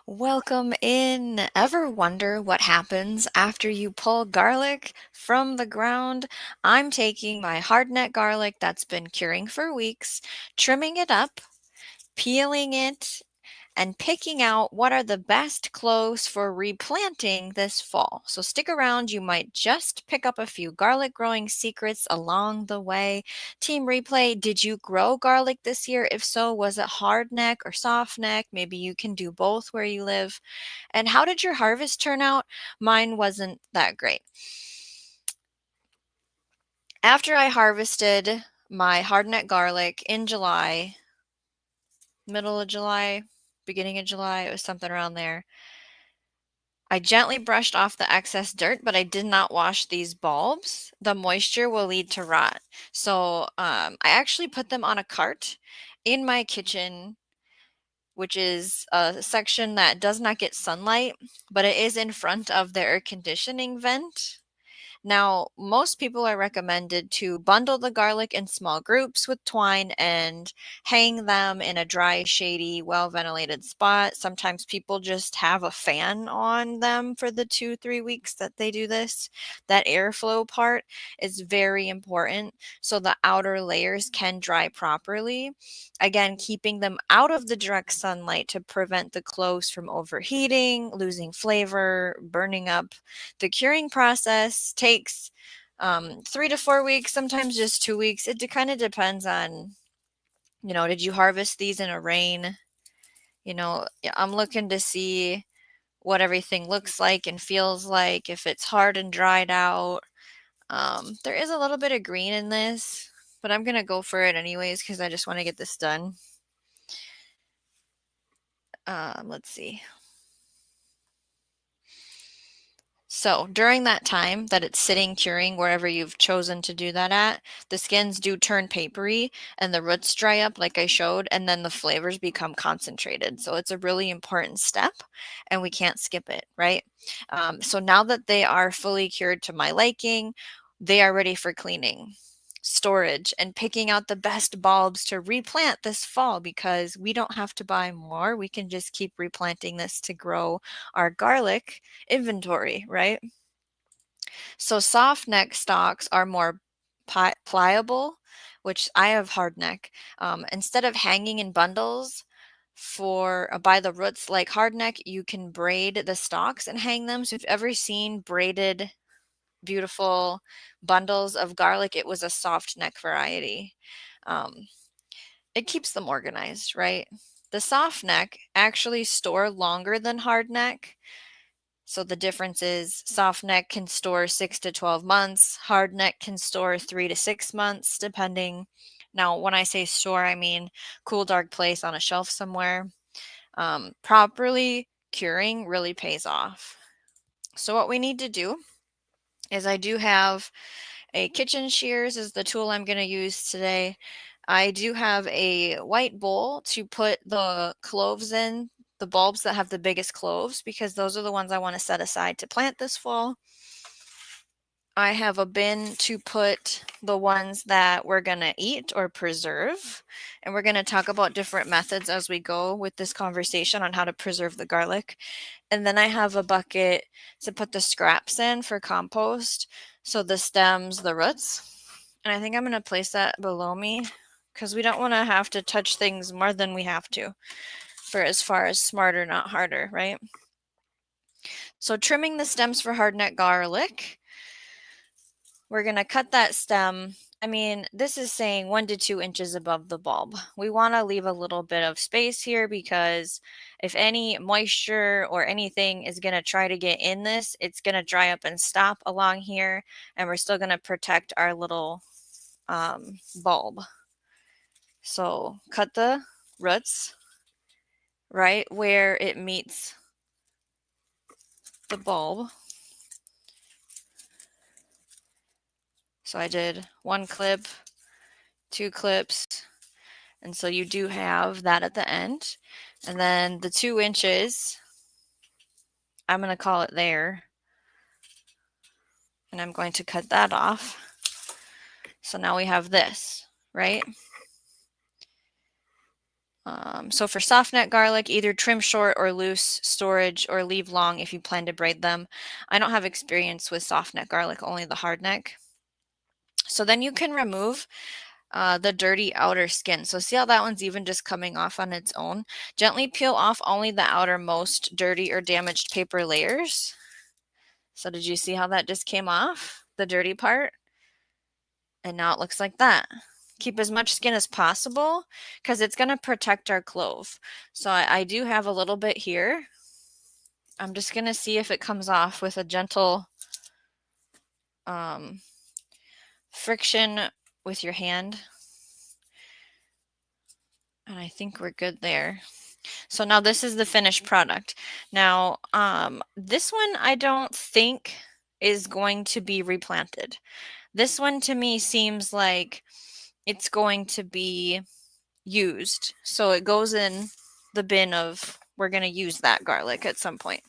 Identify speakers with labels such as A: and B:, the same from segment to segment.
A: Welcome in. Ever wonder what happens after you pull garlic from the ground? I'm taking my hardneck garlic that's been curing for weeks, trimming it up, peeling it, and picking out what are the best cloves for replanting this fall. So stick around, you might just pick up a few garlic growing secrets along the way. Team Replay, did you grow garlic this year? If so, was it hardneck or softneck? Maybe you can do both where you live. And how did your harvest turn out? Mine wasn't that great. After I harvested my hardneck garlic in July, middle of July, beginning of July, it was something around there. I gently brushed off the excess dirt, but I did not wash these bulbs. The moisture will lead to rot. So I actually put them on a cart in my kitchen, which is a section that does not get sunlight, but it is in front of the air conditioning vent. Now, most people are recommended to bundle the garlic in small groups with twine and hang them in a dry, shady, well-ventilated spot. Sometimes people just have a fan on them for the 2-3 weeks that they do this. That airflow part is very important so the outer layers can dry properly. Again, keeping them out of the direct sunlight to prevent the cloves from overheating, losing flavor, burning up. The curing process takes 3 to 4 weeks, sometimes just 2 weeks. It kind of depends on, did you harvest these in a rain? Yeah, I'm looking to see what everything looks like and feels like, if it's hard and dried out. There is a little bit of green in this, but I'm going to go for it anyways because I just want to get this done. Let's see. So during that time that it's sitting curing wherever you've chosen to do that at, the skins do turn papery and the roots dry up like I showed, and then the flavors become concentrated. So it's a really important step and we can't skip it, right? So now that they are fully cured to my liking, they are ready for cleaning, storage, and picking out the best bulbs to replant this fall, because we don't have to buy more. We can just keep replanting this to grow our garlic inventory, right? So soft neck stalks are more pliable, which I have hard neck. Instead of hanging in bundles for by the roots like hardneck, you can braid the stalks and hang them. So if you've ever seen braided, beautiful bundles of garlic, it was a soft neck variety. Um, it keeps them organized, right? The soft neck actually store longer than hard neck. So the difference is soft neck can store 6 to 12 months. Hard neck can store 3 to 6 months, depending. Now, when I say store, I mean cool, dark place on a shelf somewhere. Properly curing really pays off. So what we need to do is, I do have a kitchen shears is the tool I'm going to use today. I do have a white bowl to put the cloves in, the bulbs that have the biggest cloves, because those are the ones I want to set aside to plant this fall. I have a bin to put the ones that we're going to eat or preserve. And we're going to talk about different methods as we go with this conversation on how to preserve the garlic. And then I have a bucket to put the scraps in for compost. So the stems, the roots. And I think I'm going to place that below me because we don't want to have to touch things more than we have to, for as far as smarter, not harder, right? So trimming the stems for hardneck garlic. We're going to cut that stem. I mean, this is saying 1 to 2 inches above the bulb. We want to leave a little bit of space here, because if any moisture or anything is going to try to get in this, it's going to dry up and stop along here, and we're still going to protect our little bulb. So cut the roots right where it meets the bulb. So I did 1 clip, 2 clips, and so you do have that at the end. And then the 2 inches, I'm going to call it there, and I'm going to cut that off. So now we have this, right? So for soft neck garlic, either trim short or loose storage or leave long if you plan to braid them. I don't have experience with soft neck garlic, only the hard neck. So then you can remove the dirty outer skin. So see how that one's even just coming off on its own? Gently peel off only the outermost dirty or damaged paper layers. So did you see how that just came off? The dirty part? And now it looks like that. Keep as much skin as possible because it's going to protect our clove. So I do have a little bit here. I'm just going to see if it comes off with a gentle friction with your hand. And I think we're good there. So now this is the finished product. Now, this one I don't think is going to be replanted. This one to me seems like it's going to be used. So it goes in the bin of we're going to use that garlic at some point.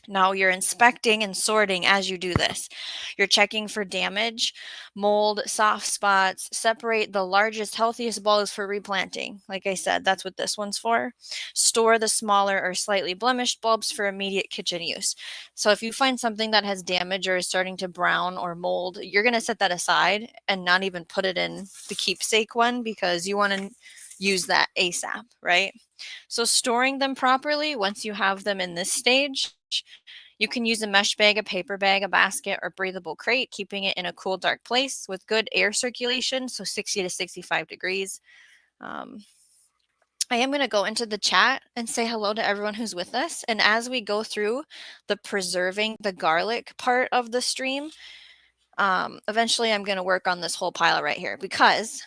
A: Now you're inspecting and sorting as you do this. You're checking for damage, mold, soft spots. Separate the largest, healthiest bulbs for replanting. Like I said, that's what this one's for. Store the smaller or slightly blemished bulbs for immediate kitchen use. So if you find something that has damage or is starting to brown or mold, you're going to set that aside and not even put it in the keepsake one because you want to use that ASAP, right? So storing them properly, once you have them in this stage, you can use a mesh bag, a paper bag, a basket, or breathable crate, keeping it in a cool, dark place with good air circulation, so 60 to 65 degrees. I am going to go into the chat and say hello to everyone who's with us. And as we go through the preserving the garlic part of the stream, eventually I'm going to work on this whole pile right here because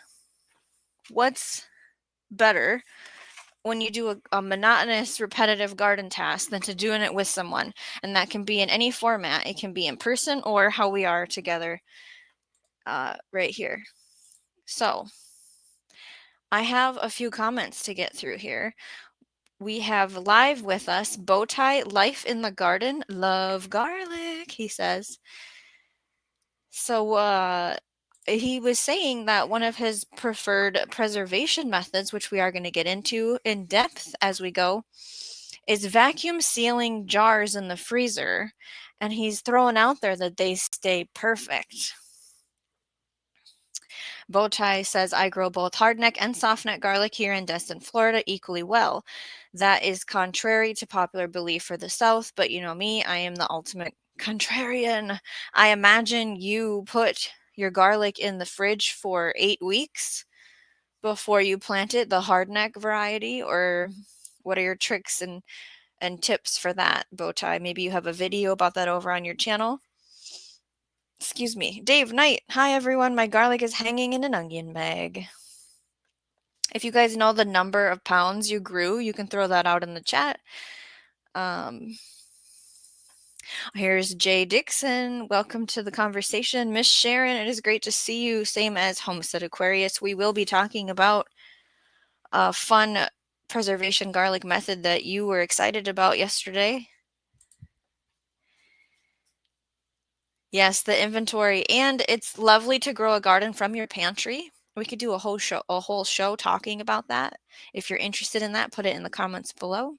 A: what's better when you do a monotonous, repetitive garden task than to doing it with someone. And that can be in any format. It can be in person or how we are together right here. So I have a few comments to get through here. We have live with us, Bowtie, Life in the Garden, love garlic, he says. So he was saying that one of his preferred preservation methods, which we are going to get into in depth as we go, is vacuum sealing jars in the freezer. And he's throwing out there that they stay perfect. Bowtie says, I grow both hardneck and softneck garlic here in Destin, Florida equally well. That is contrary to popular belief for the South, but you know me, I am the ultimate contrarian. I imagine you put your garlic in the fridge for 8 weeks before you plant it, the hardneck variety, or what are your tricks and tips for that, Bowtie? Maybe you have a video about that over on your channel. Excuse me. Dave Knight. Hi, everyone. My garlic is hanging in an onion bag. If you guys know the number of pounds you grew, you can throw that out in the chat. Here's Jay Dixon. Welcome to the conversation. Miss Sharon, it is great to see you. Same as Homestead Aquarius. We will be talking about a fun preservation garlic method that you were excited about yesterday. Yes, the inventory. And it's lovely to grow a garden from your pantry. We could do a whole show talking about that. If you're interested in that, put it in the comments below.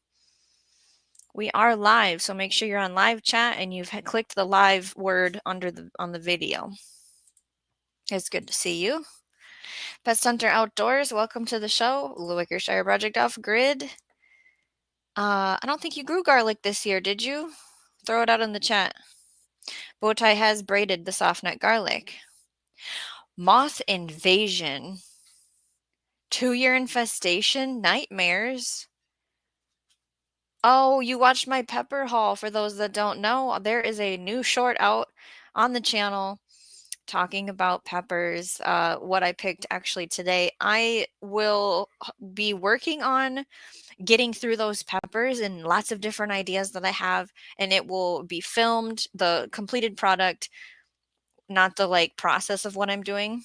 A: We are live, so make sure you're on live chat and you've clicked the live word on the video. It's good to see you. Pet Center Outdoors, welcome to the show. Wickershire Project Off Grid. I don't think you grew garlic this year, did you? Throw it out in the chat. Bowtie has braided the softneck garlic. Moth invasion. 2-year infestation. Nightmares. Oh, you watched my pepper haul. For those that don't know, there is a new short out on the channel talking about peppers, what I picked actually today. I will be working on getting through those peppers and lots of different ideas that I have, and it will be filmed, the completed product, not the like process of what I'm doing.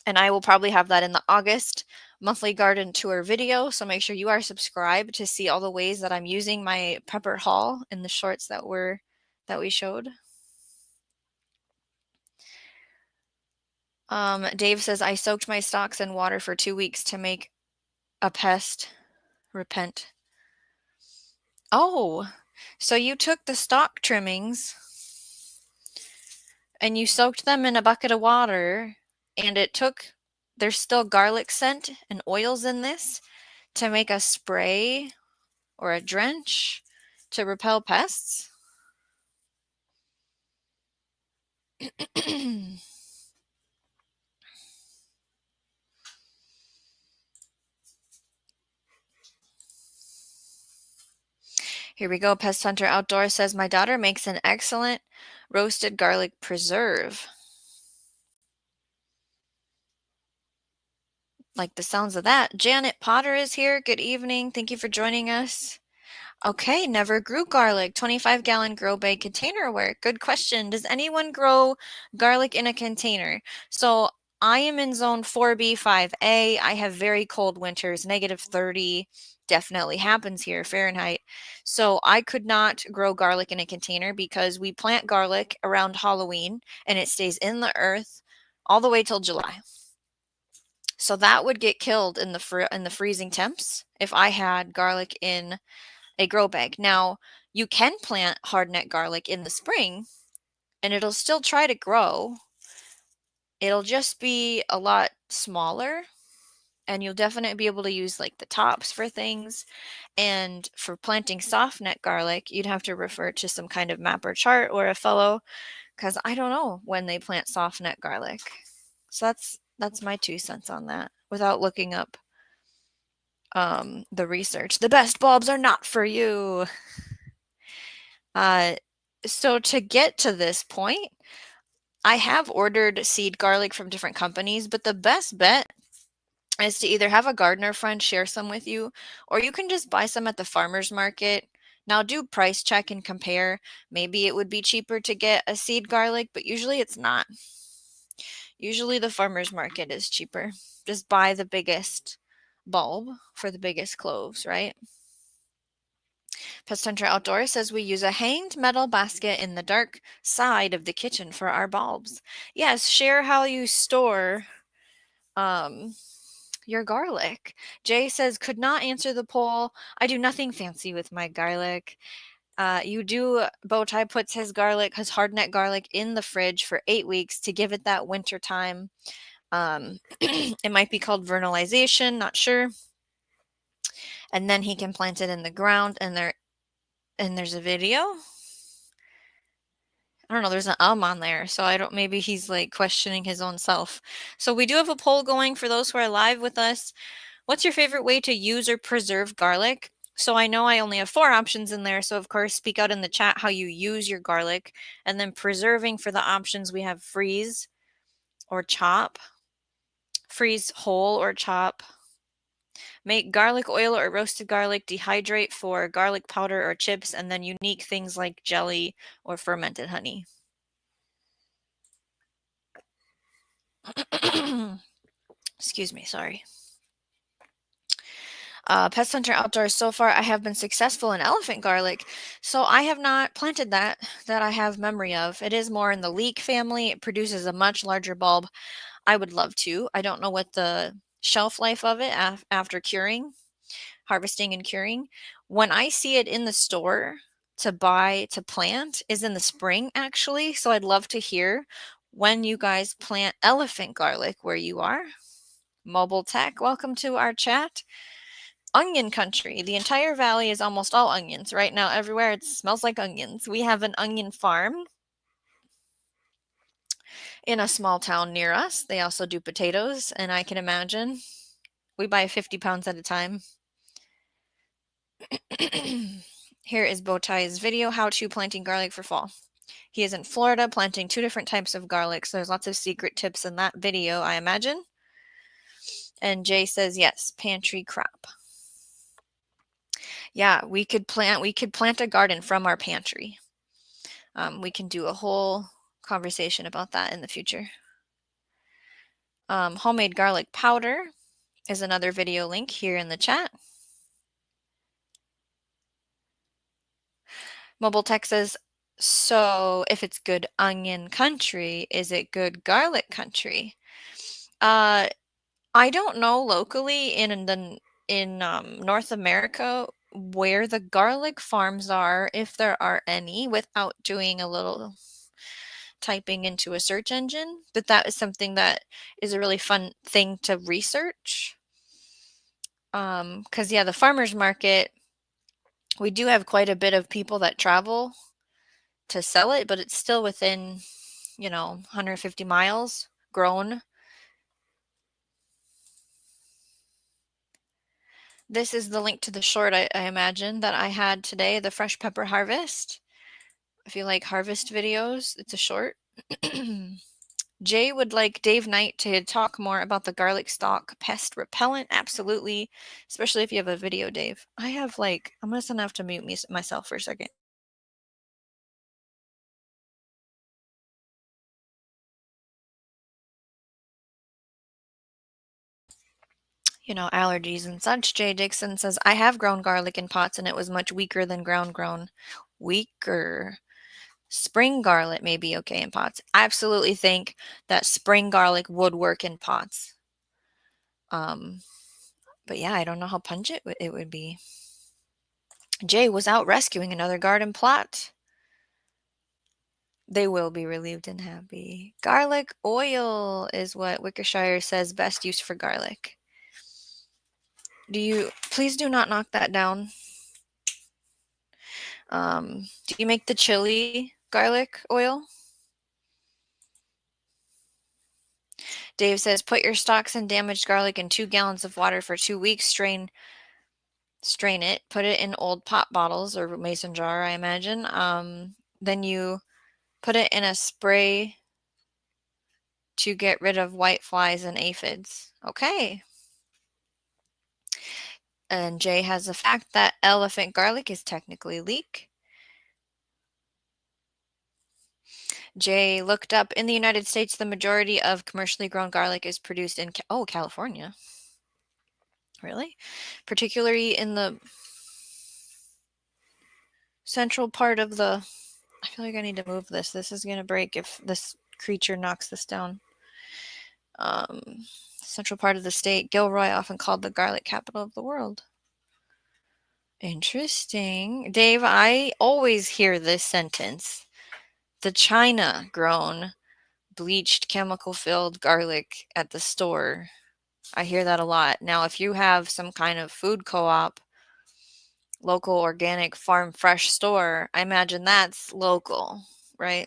A: And I will probably have that in the August monthly garden tour video. So make sure you are subscribed to see all the ways that I'm using my pepper haul in the shorts that we showed. Dave says, I soaked my stalks in water for 2 weeks to make A pest. Repent. Oh, so you took the stalk trimmings and you soaked them in a bucket of water, and there's still garlic scent and oils in this to make a spray or a drench to repel pests? Here we go. Pest Hunter Outdoor says, my daughter makes an excellent roasted garlic preserve. Like the sounds of that. Janet Potter is here. Good evening. Thank you for joining us. Okay, never grew garlic. 25-gallon grow bag container work. Good question. Does anyone grow garlic in a container? So I am in zone 4B, 5A. I have very cold winters, -30 definitely happens here, Fahrenheit. So I could not grow garlic in a container because we plant garlic around Halloween and it stays in the earth all the way till July. So that would get killed in the freezing temps if I had garlic in a grow bag. Now, you can plant hardneck garlic in the spring and it'll still try to grow. It'll just be a lot smaller, and you'll definitely be able to use like the tops for things. And for planting softneck garlic, you'd have to refer to some kind of map or chart or a fellow, because I don't know when they plant softneck garlic. So that's my 2 cents on that without looking up the research. The best bulbs are not for you. So to get to this point, I have ordered seed garlic from different companies, but the best bet is to either have a gardener friend share some with you, or you can just buy some at the farmer's market. Now do price check and compare. Maybe it would be cheaper to get a seed garlic, but usually it's not. Usually the farmer's market is cheaper. Just buy the biggest bulb for the biggest cloves, right? Pest Hunter Outdoor says we use a hanged metal basket in the dark side of the kitchen for our bulbs. Yes, share how you store your garlic. Jay says, could not answer the poll. I do nothing fancy with my garlic. Bowtie puts his hardneck garlic in the fridge for 8 weeks to give it that winter time. It might be called vernalization, not sure. And then he can plant it in the ground, and there's a video. I don't know, there's an on there, so maybe he's like questioning his own self. So we do have a poll going for those who are live with us. What's your favorite way to use or preserve garlic? So I know I only have 4 options in there, so of course speak out in the chat how you use your garlic. And then preserving, for the options we have freeze or chop, freeze whole or chop, make garlic oil or roasted garlic, dehydrate for garlic powder or chips, and then unique things like jelly or fermented honey. Excuse me, sorry. Pest Hunter Outdoors, so far I have been successful in elephant garlic. So I have not planted that I have memory of. It is more in the leek family. It produces a much larger bulb. I would love to. I don't know what the shelf life of it after harvesting and curing. When I see it in the store to plant is in the spring, actually. So I'd love to hear when you guys plant elephant garlic where you are. Mobile Tech, welcome to our chat. Onion country. The entire valley is almost all onions. Right now, everywhere it smells like onions. We have an onion farm in a small town near us. They also do potatoes, and I can imagine we buy 50 pounds at a time. Here is Bowtie's video, how to planting garlic for fall. He is in Florida planting 2 different types of garlic, so there's lots of secret tips in that video, I imagine. And Jay says, yes, pantry crop. Yeah, we could plant a garden from our pantry. We can do a whole conversation about that in the future. Homemade garlic powder is another video link here in the chat. Mobile Tech says, so if it's good onion country, is it good garlic country? I don't know locally in the in North America where the garlic farms are, if there are any, without doing a little typing into a search engine. But that is something that is a really fun thing to research. Because, yeah, the farmer's market, we do have quite a bit of people that travel to sell it, but it's still within, 150 miles grown. This is the link to the short, I imagine, that I had today, the fresh pepper harvest. If you like harvest videos, it's a short. Jay would like Dave Knight to talk more about the garlic stalk pest repellent. Absolutely. Especially if you have a video, Dave. I'm just gonna have to mute myself for a second. Allergies and such. Jay Dixon says, I have grown garlic in pots and it was much weaker than ground grown. Weaker. Spring garlic may be okay in pots. I absolutely think that spring garlic would work in pots. But yeah, I don't know how pungent it would be. Jay was out rescuing another garden plot. They will be relieved and happy. Garlic oil is what Wickershire says best use for garlic. Please do not knock that down. Do you make the chili garlic oil? Dave says, put your stalks and damaged garlic in 2 gallons of water for 2 weeks. Strain it. Put it in old pop bottles or mason jar, I imagine. Then you put it in a spray to get rid of white flies and aphids. Okay. And Jay has the fact that elephant garlic is technically leek. Jay looked up in the United States, the majority of commercially grown garlic is produced in California. Really? Particularly in the central part of the... I feel like I need to move this. This is going to break if this creature knocks this down. Central part of the state. Gilroy, often called the garlic capital of the world. Interesting. Dave, I always hear this sentence. The China grown, bleached, chemical-filled garlic at the store. I hear that a lot. Now, if you have some kind of food co-op, local organic farm fresh store, I imagine that's local, right?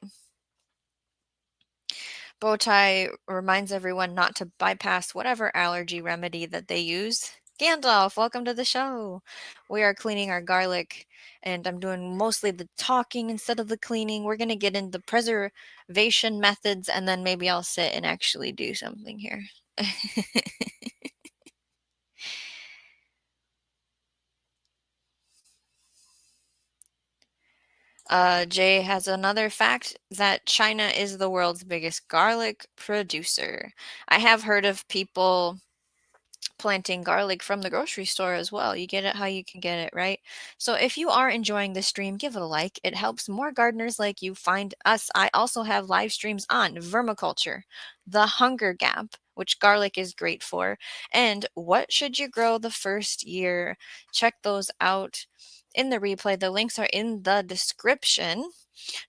A: Bowtie reminds everyone not to bypass whatever allergy remedy that they use. Gandalf, welcome to the show. We are cleaning our garlic, and I'm doing mostly the talking instead of the cleaning. We're going to get into preservation methods, and then maybe I'll sit and actually do something here. Jay has another fact that China is the world's biggest garlic producer. I have heard of people planting garlic from the grocery store as well. You get it how you can get it, right? So if you are enjoying this stream, give it a like. It helps more gardeners like you find us. I also have live streams on vermiculture, the hunger gap, which garlic is great for, and what should you grow the first year. Check those out in the replay. The links are in the description.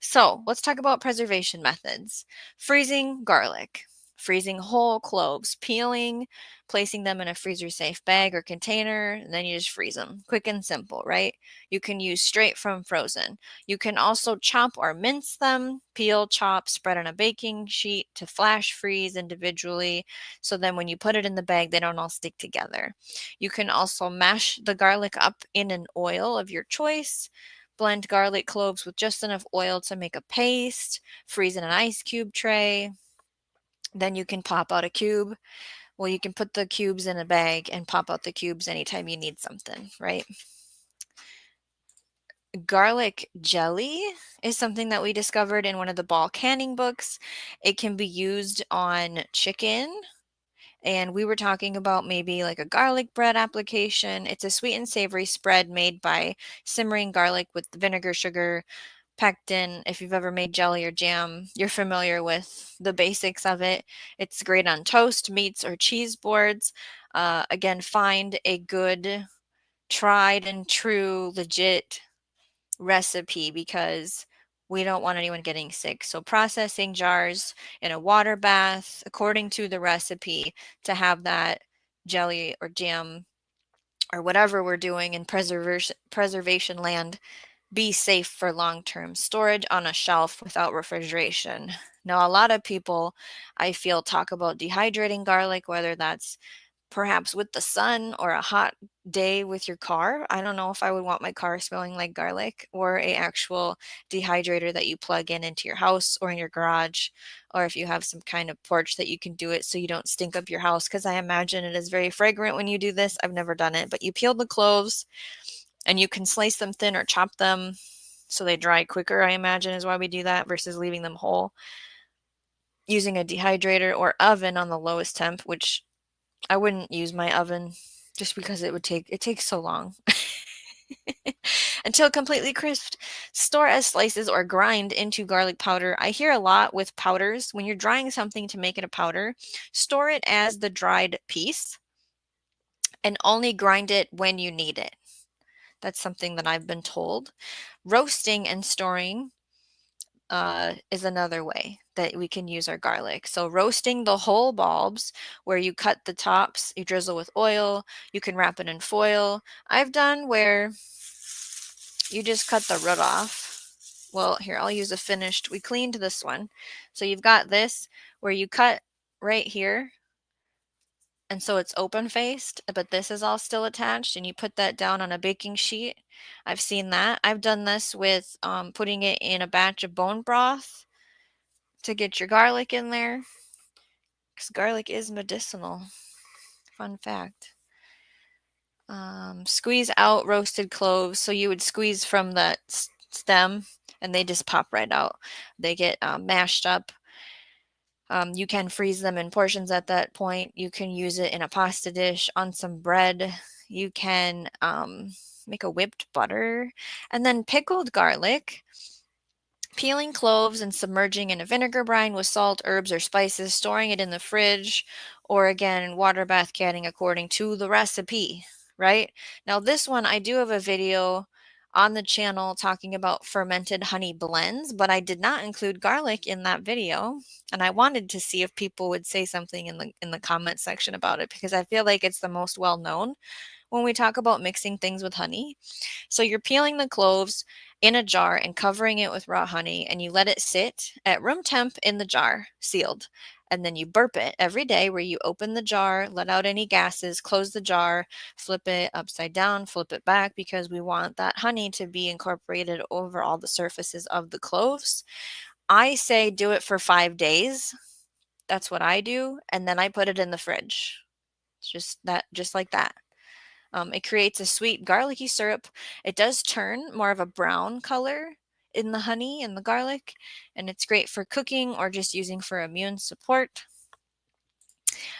A: So let's talk about preservation methods. Freezing garlic, freezing whole cloves, peeling, placing them in a freezer safe bag or container, and then you just freeze them. Quick and simple, right? You can use straight from frozen. You can also chop or mince them, peel, chop, spread on a baking sheet to flash freeze individually. So then when you put it in the bag, they don't all stick together. You can also mash the garlic up in an oil of your choice. Blend garlic cloves with just enough oil to make a paste. Freeze in an ice cube tray. Then you can pop out a cube. Well, you can put the cubes in a bag and pop out the cubes anytime you need something, right? Garlic jelly is something that we discovered in one of the ball canning books. It can be used on chicken. And we were talking about maybe like a garlic bread application. It's a sweet and savory spread made by simmering garlic with vinegar, sugar, pectin. If you've ever made jelly or jam, you're familiar with the basics of it. It's great on toast, meats, or cheese boards. Again, find a good, tried and true, legit recipe because we don't want anyone getting sick. So processing jars in a water bath according to the recipe to have that jelly or jam or whatever we're doing in preservation land be safe for long-term storage on a shelf without refrigeration. Now, a lot of people, I feel, talk about dehydrating garlic, whether that's perhaps with the sun or a hot day with your car. I don't know if I would want my car smelling like garlic, or a actual dehydrator that you plug in into your house or in your garage, or if you have some kind of porch that you can do it so you don't stink up your house, because I imagine it is very fragrant when you do this. I've never done it, but you peel the cloves and you can slice them thin or chop them so they dry quicker, I imagine is why we do that versus leaving them whole. Using a dehydrator or oven on the lowest temp, which I wouldn't use my oven just because it takes so long. Until completely crisped. Store as slices or grind into garlic powder. I hear a lot with powders. When you're drying something to make it a powder, store it as the dried piece and only grind it when you need it. That's something that I've been told. Roasting and storing is another way that we can use our garlic. So roasting the whole bulbs, where you cut the tops, you drizzle with oil, you can wrap it in foil. I've done where you just cut the root off. Well, here, I'll use a finished, we cleaned this one. So you've got this where you cut right here, and so it's open faced, but this is all still attached, and you put that down on a baking sheet. I've seen that. I've done this with putting it in a batch of bone broth to get your garlic in there, because garlic is medicinal. Fun fact. Squeeze out roasted cloves. So you would squeeze from the stem and they just pop right out. They get mashed up. You can freeze them in portions at that point. You can use it in a pasta dish, on some bread. You can make a whipped butter. And then pickled garlic. Peeling cloves and submerging in a vinegar brine with salt, herbs, or spices, storing it in the fridge, or again, water bath canning according to the recipe, right? Now, this one, I do have a video on the channel talking about fermented honey blends, but I did not include garlic in that video. And I wanted to see if people would say something in the comment section about it, because I feel like it's the most well known when we talk about mixing things with honey. So you're peeling the cloves in a jar and covering it with raw honey, and you let it sit at room temp in the jar, sealed. And then you burp it every day, where you open the jar, let out any gases, close the jar, flip it upside down, flip it back, because we want that honey to be incorporated over all the surfaces of the cloves. I say do it for 5 days. That's what I do. And then I put it in the fridge. Just like that. It creates a sweet garlicky syrup. It does turn more of a brown color in the honey and the garlic, and it's great for cooking or just using for immune support.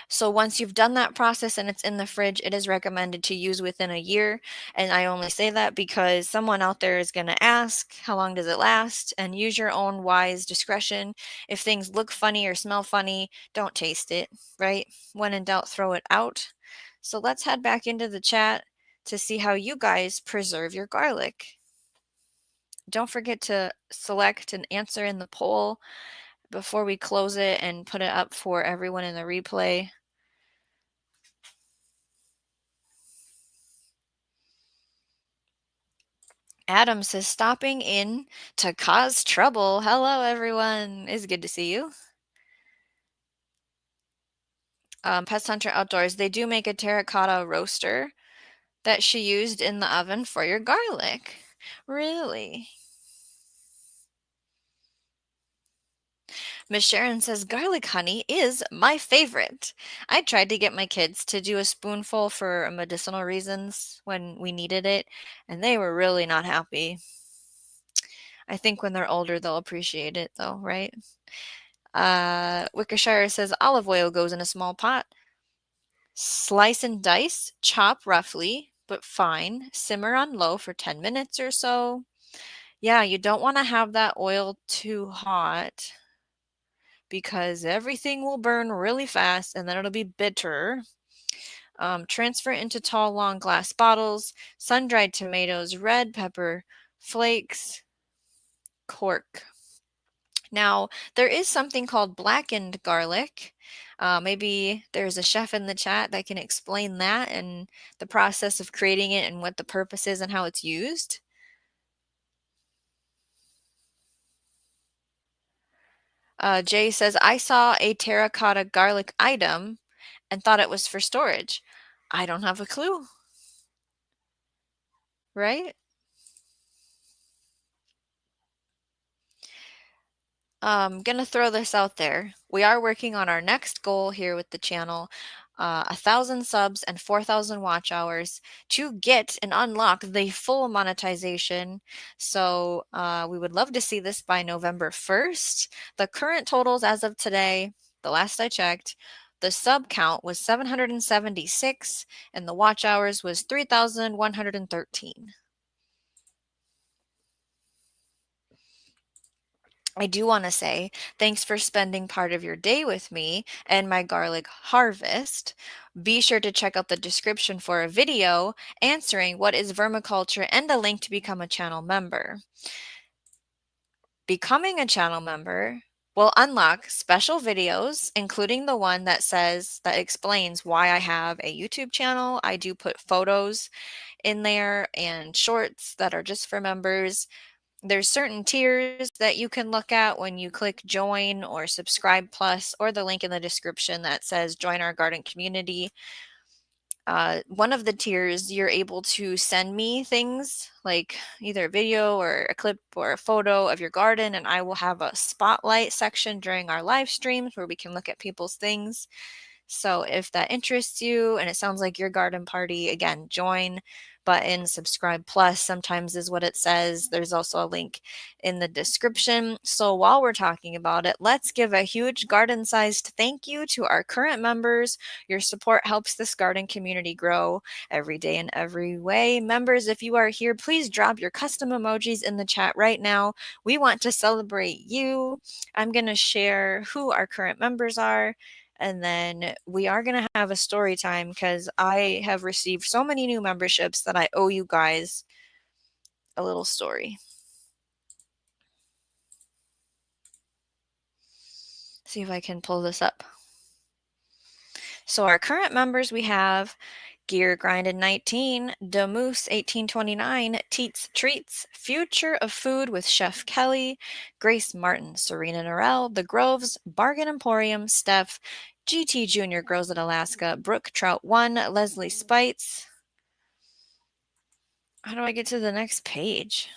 A: So once you've done that process and it's in the fridge, it is recommended to use within a year. And I only say that because someone out there is going to ask, how long does it last? And use your own wise discretion. If things look funny or smell funny, don't taste it, right? When in doubt, throw it out. So let's head back into the chat to see how you guys preserve your garlic. Don't forget to select an answer in the poll before we close it and put it up for everyone in the replay. Adam says, stopping in to cause trouble. Hello, everyone. It's good to see you. Pest Hunter Outdoors, they do make a terracotta roaster that she used in the oven for your garlic. Really? Miss Sharon says, garlic honey is my favorite. I tried to get my kids to do a spoonful for medicinal reasons when we needed it, and they were really not happy. I think when they're older, they'll appreciate it, though, right? Wickershire says, olive oil goes in a small pot. Slice and dice, chop roughly, but fine. Simmer on low for 10 minutes or so. Yeah, you don't want to have that oil too hot because everything will burn really fast and then it'll be bitter. Transfer into tall, long glass bottles, sun-dried tomatoes, red pepper, flakes, cork. Now, there is something called blackened garlic. Maybe there's a chef in the chat that can explain that and the process of creating it and what the purpose is and how it's used. Jay says, I saw a terracotta garlic item and thought it was for storage. I don't have a clue, right? Gonna throw this out there. We are working on our next goal here with the channel, 1,000 subs and 4,000 watch hours to get and unlock the full monetization. So we would love to see this by November 1st. The current totals as of today, the last I checked, the sub count was 776 and the watch hours was 3,113. I do want to say thanks for spending part of your day with me and my garlic harvest. Be sure to check out the description for a video answering what is vermiculture and a link to become a channel member. Becoming a channel member will unlock special videos, including the one that explains why I have a YouTube channel. I do put photos in there and shorts that are just for members. There's certain tiers that you can look at when you click join or subscribe plus or the link in the description that says join our garden community. One of the tiers, you're able to send me things like either a video or a clip or a photo of your garden, and I will have a spotlight section during our live streams where we can look at people's things. So if that interests you and it sounds like your garden party, again, join button, subscribe plus sometimes is what it says. There's also a link in the description. So while we're talking about it, let's give a huge garden sized thank you to our current members. Your support helps this garden community grow every day in every way. Members, if you are here, please drop your custom emojis in the chat right now. We want to celebrate you. I'm going to share who our current members are. And then we are going to have a story time because I have received so many new memberships that I owe you guys a little story. See if I can pull this up. So our current members, we have Gear Grinded 19, Damoose 1829, Teats Treats, Future of Food with Chef Kelly, Grace Martin, Serena Norell, The Groves, Bargain Emporium, Steph, GT Junior Grows in Alaska, Brooke Trout 1, Leslie Spites. How do I get to the next page?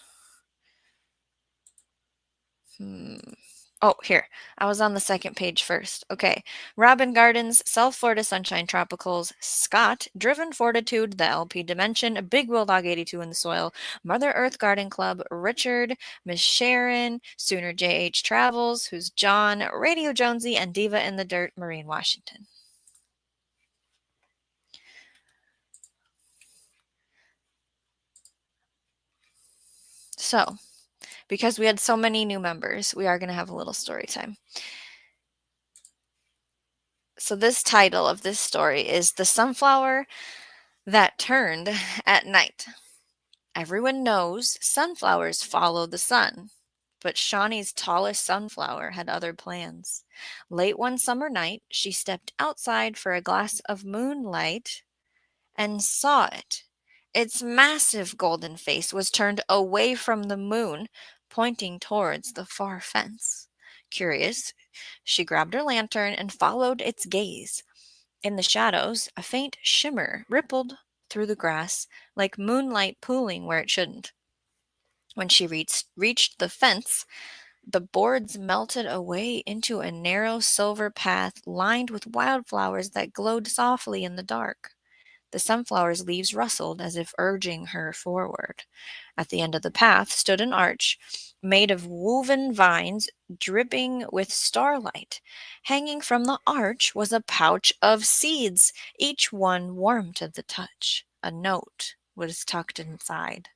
A: Oh, here. I was on the second page first. Okay. Robin Gardens, South Florida Sunshine Tropicals, Scott, Driven Fortitude, The LP Dimension, Big Will Dog 82 in the Soil, Mother Earth Garden Club, Richard, Miss Sharon, Sooner JH Travels, who's John, Radio Jonesy, and Diva in the Dirt, Maureen Washington. So, because we had so many new members, we are going to have a little story time. So this title of this story is The Sunflower That Turned at Night. Everyone knows sunflowers follow the sun, but Shawnee's tallest sunflower had other plans. Late one summer night, she stepped outside for a glass of moonlight and saw it. Its massive golden face was turned away from the moon, pointing towards the far fence. Curious, she grabbed her lantern and followed its gaze. In the shadows, a faint shimmer rippled through the grass, like moonlight pooling where it shouldn't. When she reached the fence, the boards melted away into a narrow silver path lined with wildflowers that glowed softly in the dark. The sunflower's leaves rustled as if urging her forward. At the end of the path stood an arch made of woven vines dripping with starlight. Hanging from the arch was a pouch of seeds, each one warm to the touch. A note was tucked inside.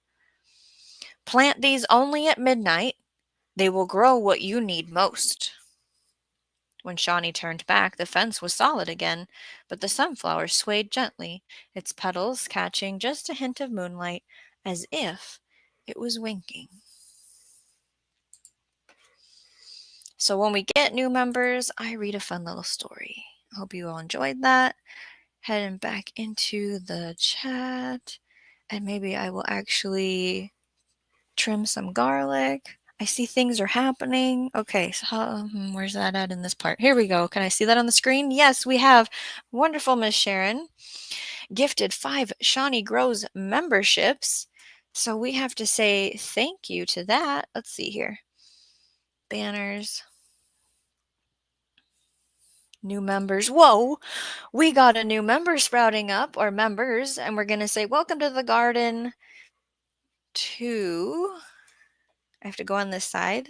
A: Plant these only at midnight. They will grow what you need most. When Shawnee turned back, the fence was solid again, but the sunflower swayed gently, its petals catching just a hint of moonlight, as if it was winking. So when we get new members, I read a fun little story. I hope you all enjoyed that. Heading back into the chat, and maybe I will actually trim some garlic. I see things are happening. Okay, so where's that at in this part? Here we go. Can I see that on the screen? Yes, we have wonderful Miss Sharon gifted 5 Shawnee Grows memberships. So we have to say thank you to that. Let's see here. Banners. New members. Whoa, we got a new member sprouting up, or members, and we're going to say welcome to the garden to, I have to go on this side.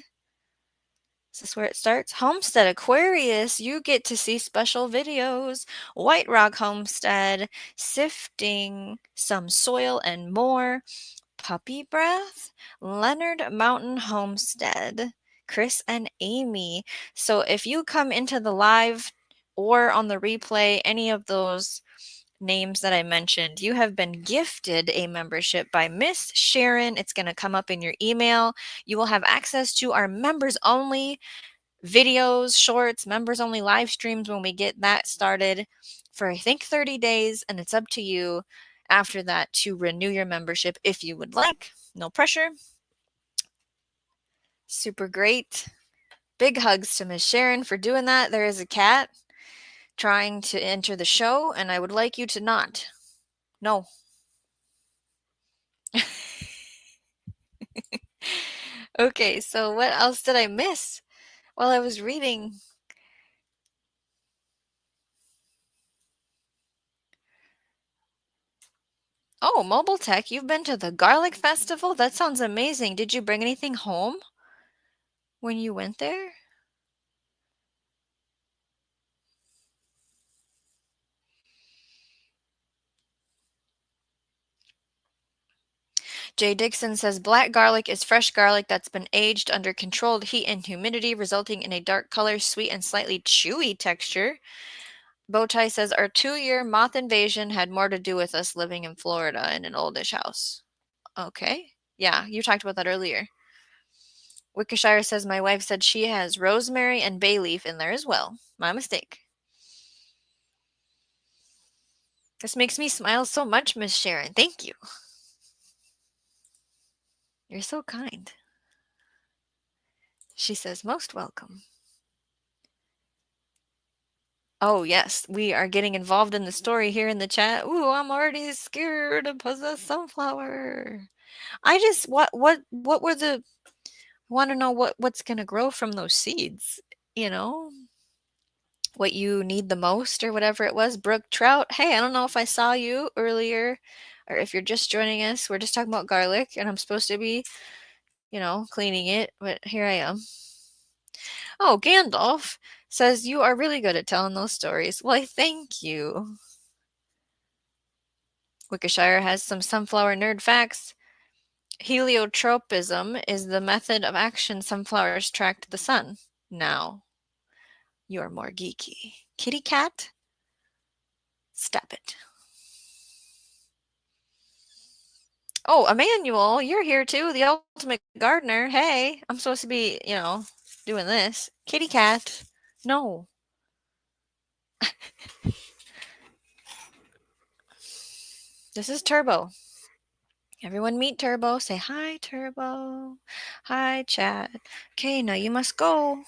A: Is this where it starts? Homestead Aquarius, you get to see special videos. White Rock Homestead, sifting some soil and more. Puppy Breath, Leonard Mountain Homestead, Chris and Amy. So if you come into the live or on the replay, any of those names that I mentioned, you have been gifted a membership by Miss Sharon. It's going to come up in your email. You will have access to our members only videos, shorts, members only live streams when we get that started for I think 30 days, and it's up to you after that to renew your membership if you would like. No pressure. Super great. Big hugs to Miss Sharon for doing that. There is a cat trying to enter the show, and I would like you to not. No. Okay, so what else did I miss while I was reading? Oh, Mobile Tech, you've been to the Garlic Festival? That sounds amazing. Did you bring anything home when you went there? Jay Dixon says black garlic is fresh garlic that's been aged under controlled heat and humidity, resulting in a dark color, sweet, and slightly chewy texture. Bowtie says our 2-year moth invasion had more to do with us living in Florida in an oldish house. Okay. Yeah, you talked about that earlier. Wickershire says my wife said she has rosemary and bay leaf in there as well. My mistake. This makes me smile so much, Miss Sharon. Thank you. You're so kind. She says, most welcome. Oh, yes, we are getting involved in the story here in the chat. Ooh, I'm already scared to possess sunflower. I just, what were the, want to know what's going to grow from those seeds, you know? What you need the most or whatever it was. Brook Trout, hey, I don't know if I saw you earlier or if you're just joining us. We're just talking about garlic and I'm supposed to be, cleaning it, but here I am. Oh, Gandalf says you are really good at telling those stories. Why, thank you. Wickershire has some sunflower nerd facts. Heliotropism is the method of action sunflowers track to the sun. Now, you're more geeky. Kitty cat? Stop it. Oh, Emmanuel, you're here too, the ultimate gardener. Hey, I'm supposed to be, doing this. Kitty cat. No. This is Turbo. Everyone meet Turbo. Say hi, Turbo. Hi, chat. Okay, now you must go.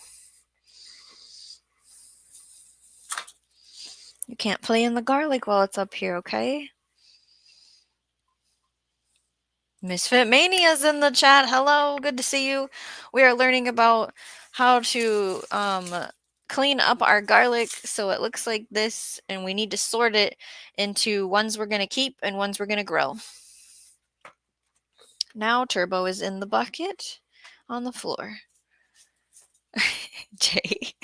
A: You can't play in the garlic while it's up here, okay? Misfit Mania's in the chat. Hello, good to see you. We are learning about how to clean up our garlic so it looks like this, and we need to sort it into ones we're going to keep and ones we're going to grow. Now Turbo is in the bucket on the floor. Jay,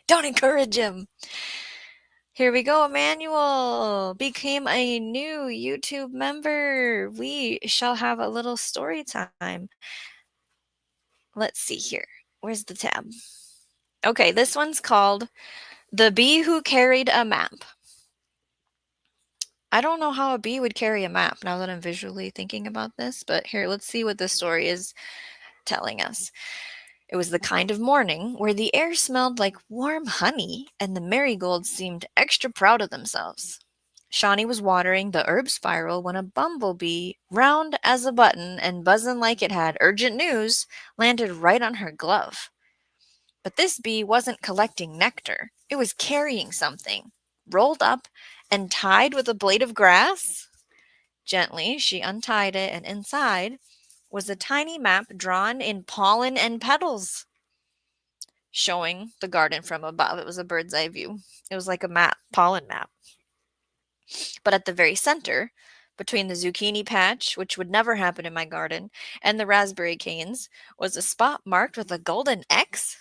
A: don't encourage him. Here we go, Emmanuel became a new YouTube member. We shall have a little story time. Let's see here. Where's the tab? Okay, this one's called The Bee Who Carried a Map. I don't know how a bee would carry a map now that I'm visually thinking about this, but here, let's see what this story is telling us. It was the kind of morning where the air smelled like warm honey and the marigolds seemed extra proud of themselves. Shawnee was watering the herb spiral when a bumblebee, round as a button and buzzing like it had urgent news, landed right on her glove. But this bee wasn't collecting nectar. It was carrying something, rolled up and tied with a blade of grass. Gently, she untied it, and inside was a tiny map drawn in pollen and petals, showing the garden from above. It was a bird's eye view. It was like a map, pollen map. But at the very center, between the zucchini patch, which would never happen in my garden, and the raspberry canes, was a spot marked with a golden X.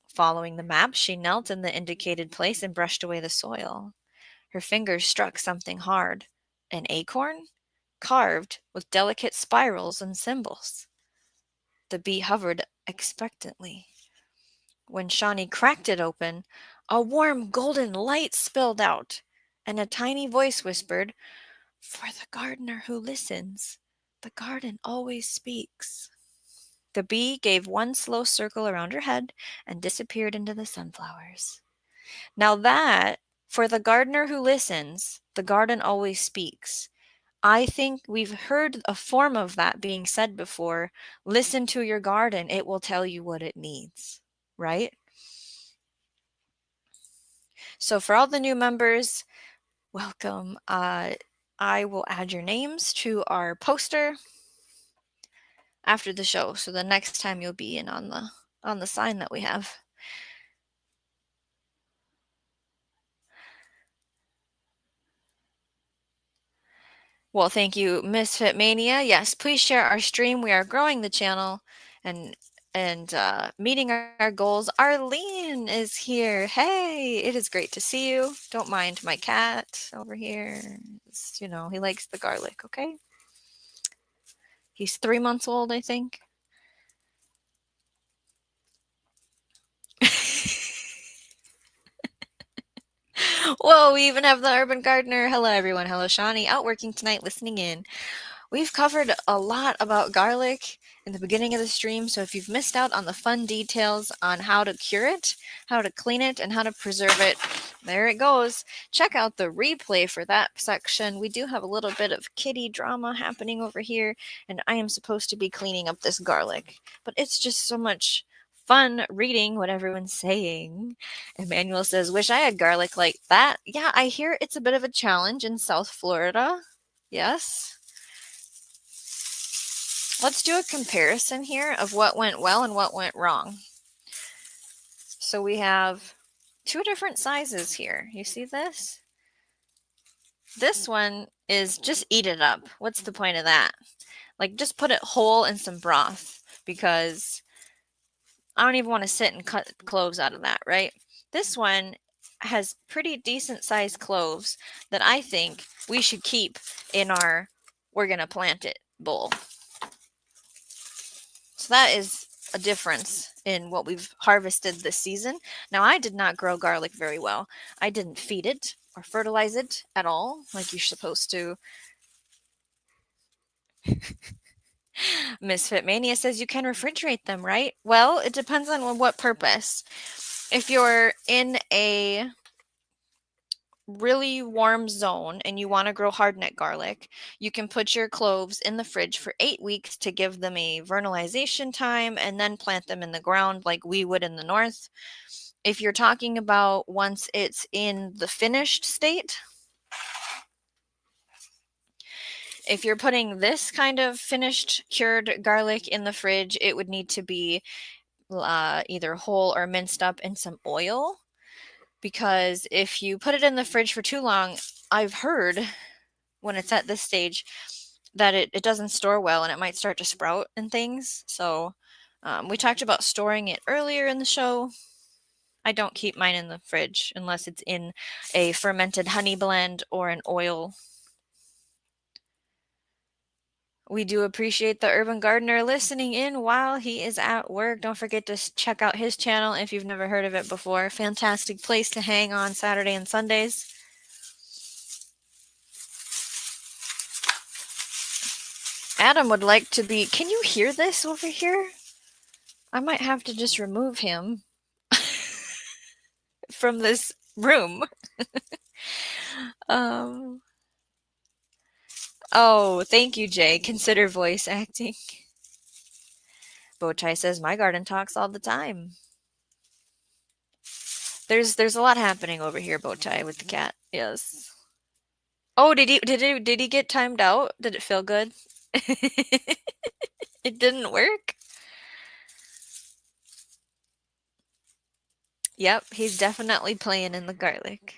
A: Following the map, she knelt in the indicated place and brushed away the soil. Her fingers struck something hard. An acorn? Carved with delicate spirals and symbols. The bee hovered expectantly. When Shawnee cracked it open, a warm golden light spilled out, and a tiny voice whispered, "For the gardener who listens, the garden always speaks." The bee gave one slow circle around her head and disappeared into the sunflowers. Now that, for the gardener who listens, the garden always speaks. I think we've heard a form of that being said before. Listen to your garden, it will tell you what it needs, right? So for all the new members, welcome. I will add your names to our poster after the show, so the next time you'll be in on the sign that we have. Well, thank you, Misfit Mania. Yes, please share our stream. We are growing the channel and meeting our goals. Arlene is here. Hey, it is great to see you. Don't mind my cat over here. He likes the garlic, okay? He's 3 months old, I think. Whoa, we even have the urban gardener. Hello, everyone. Hello, Shawnee. Out working tonight, listening in. We've covered a lot about garlic in the beginning of the stream, so if you've missed out on the fun details on how to cure it, how to clean it, and how to preserve it, there it goes. Check out the replay for that section. We do have a little bit of kitty drama happening over here, and I am supposed to be cleaning up this garlic, but it's just so much fun reading what everyone's saying. Emmanuel says, wish I had garlic like that. Yeah, I hear it's a bit of a challenge in South Florida. Yes. Let's do a comparison here of what went well and what went wrong. So we have two different sizes here. You see this? This one is just eat it up. What's the point of that? Like, just put it whole in some broth, because I don't even want to sit and cut cloves out of that, right? This one has pretty decent sized cloves that I think we should keep in our we're going to plant it bowl. So that is a difference in what we've harvested this season. Now, I did not grow garlic very well. I didn't feed it or fertilize it at all, like you're supposed to. Misfit Mania says you can refrigerate them, right? Well, it depends on what purpose. If you're in a really warm zone and you want to grow hardneck garlic, you can put your cloves in the fridge for 8 weeks to give them a vernalization time and then plant them in the ground like we would in the north. If you're talking about once it's in the finished state, if you're putting this kind of finished cured garlic in the fridge, it would need to be either whole or minced up in some oil. Because if you put it in the fridge for too long, I've heard when it's at this stage that it doesn't store well and it might start to sprout and things. So we talked about storing it earlier in the show. I don't keep mine in the fridge unless it's in a fermented honey blend or an oil. We do appreciate the urban gardener listening in while he is at work. Don't forget to check out his channel if you've never heard of it before. Fantastic place to hang on Saturday and Sundays. Adam would like to be... Can you hear this over here? I might have to just remove him from this room. Oh, thank you, Jay. Consider voice acting. Bowtie says, my garden talks all the time. There's a lot happening over here, Bowtie, with the cat. Yes. Oh, did he get timed out? Did it feel good? It didn't work? Yep, he's definitely playing in the garlic.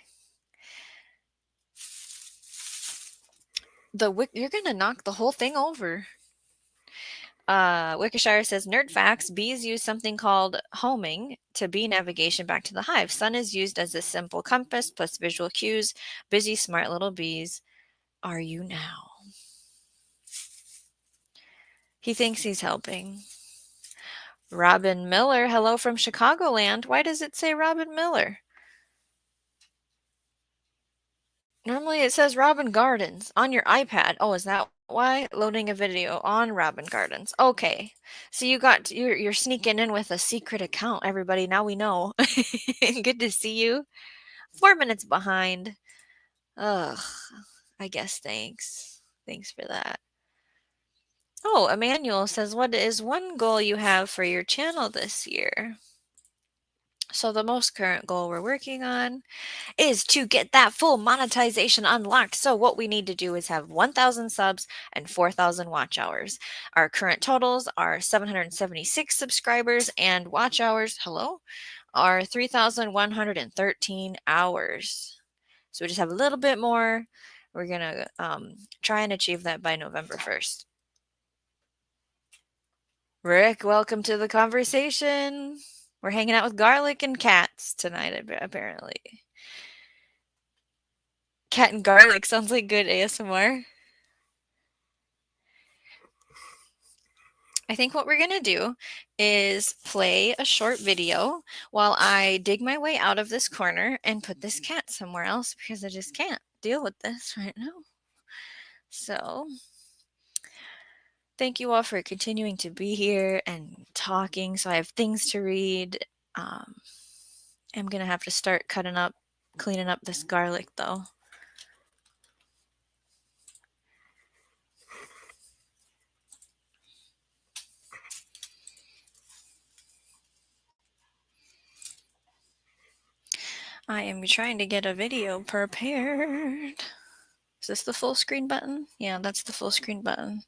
A: You're gonna knock the whole thing over. Wikishire says, nerd facts, bees use something called homing to bee navigation back to the hive. Sun is used as a simple compass plus visual cues. Busy, smart little bees. Are you now? He thinks he's helping. Robin Miller, hello from Chicagoland. Why does it say Robin Miller? Normally it says Robin Gardens on your iPad. Oh, is that why? Loading a video on Robin Gardens. Okay. So you're sneaking in with a secret account, everybody. Now we know. Good to see you. 4 minutes behind. Ugh. I guess thanks. Thanks for that. Oh, Emmanuel says, what is one goal you have for your channel this year? So the most current goal we're working on is to get that full monetization unlocked. So what we need to do is have 1,000 subs and 4,000 watch hours. Our current totals are 776 subscribers and watch hours, hello, are 3,113 hours. So we just have a little bit more. We're going to try and achieve that by November 1st. Rick, welcome to the conversation. We're hanging out with garlic and cats tonight, apparently. Cat and garlic sounds like good ASMR. I think what we're going to do is play a short video while I dig my way out of this corner and put this cat somewhere else because I just can't deal with this right now. So, thank you all for continuing to be here and talking. So I have things to read. I'm going to have to start cleaning up this garlic though. I am trying to get a video prepared. Is this the full screen button? Yeah, that's the full screen button.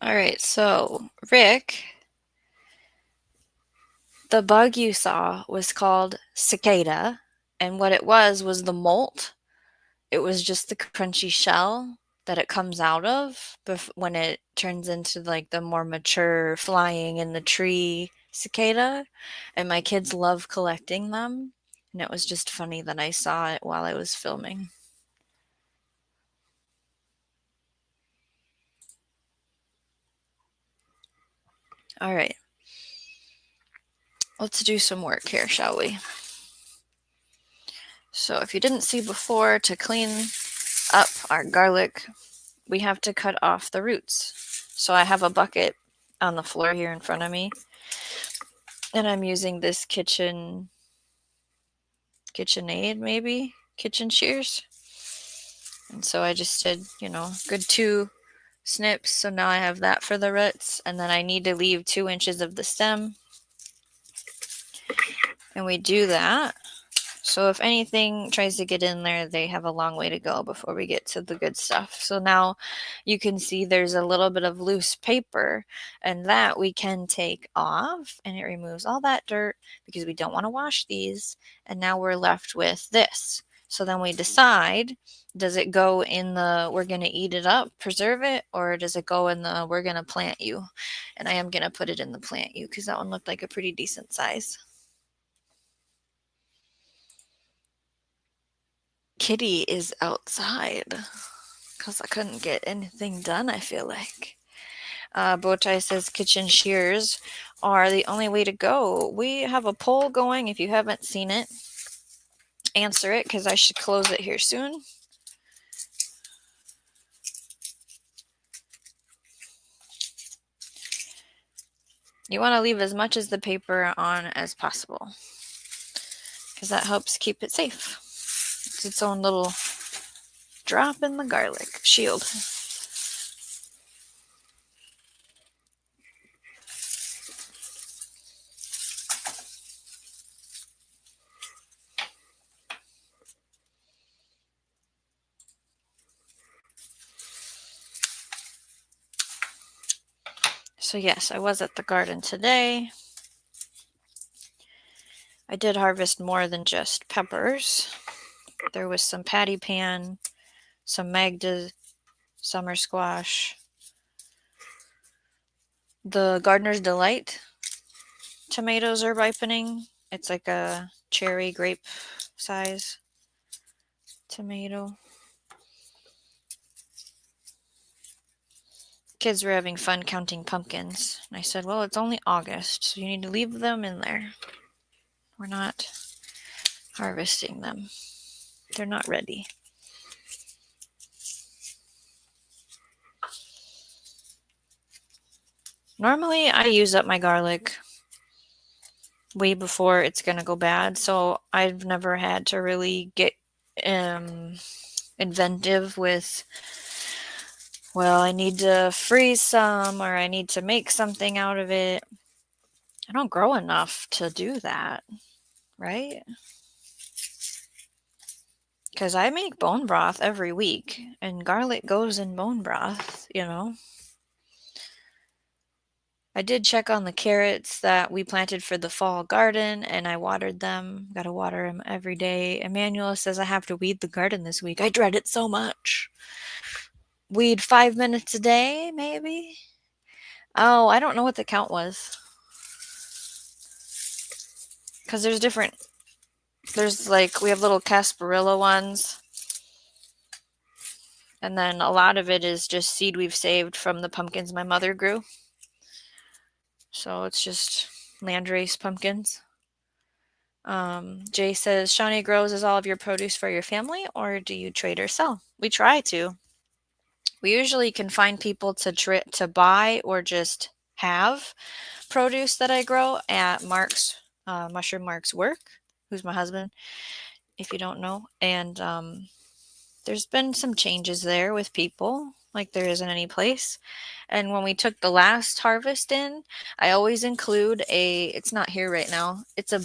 A: All right, so Rick, the bug you saw was called cicada, and what it was the molt. It was just the crunchy shell that it comes out of when it turns into like the more mature flying in the tree cicada. And my kids love collecting them. And it was just funny that I saw it while I was filming. All right. Let's do some work here, shall we? So if you didn't see before, to clean up our garlic, we have to cut off the roots. So I have a bucket on the floor here in front of me, and I'm using this KitchenAid, maybe kitchen shears. And so I just did, good 2 snips. So now I have that for the roots, and then I need to leave 2 inches of the stem. And we do that. So if anything tries to get in there, they have a long way to go before we get to the good stuff. So now you can see there's a little bit of loose paper, and that we can take off, and it removes all that dirt because we don't want to wash these. And now we're left with this. So then we decide, does it go in the we're going to eat it up, preserve it, or does it go in the we're going to plant you? And I am going to put it in the plant you because that one looked like a pretty decent size. Kitty is outside because I couldn't get anything done, I feel like. Bowtie says kitchen shears are the only way to go. We have a poll going. If you haven't seen it, answer it because I should close it here soon. You want to leave as much as the paper on as possible because that helps keep it safe. It's its own little drop in the garlic shield. So yes, I was at the garden today. I did harvest more than just peppers. There was some patty pan, some Magda summer squash, the Gardener's Delight tomatoes are ripening. It's like a cherry grape size tomato. Kids were having fun counting pumpkins. And I said, well, it's only August, so you need to leave them in there. We're not harvesting them. They're not ready. Normally, I use up my garlic way before it's going to go bad, so I've never had to really get inventive with, well, I need to freeze some or I need to make something out of it. I don't grow enough to do that, right? Because I make bone broth every week, and garlic goes in bone broth, I did check on the carrots that we planted for the fall garden, and I watered them. Got to water them every day. Emmanuel says I have to weed the garden this week. I dread it so much. Weed 5 minutes a day, maybe? Oh, I don't know what the count was. Because there's we have little Casparilla ones. And then a lot of it is just seed we've saved from the pumpkins my mother grew. So it's just landrace pumpkins. Jay says, Shawnee grows is all of your produce for your family, or do you trade or sell? We try to. We usually can find people to buy or just have produce that I grow at Mark's, Mushroom Mark's work, who's my husband, if you don't know. And there's been some changes there with people, like there isn't any place. And when we took the last harvest in, I always include it's not here right now, it's a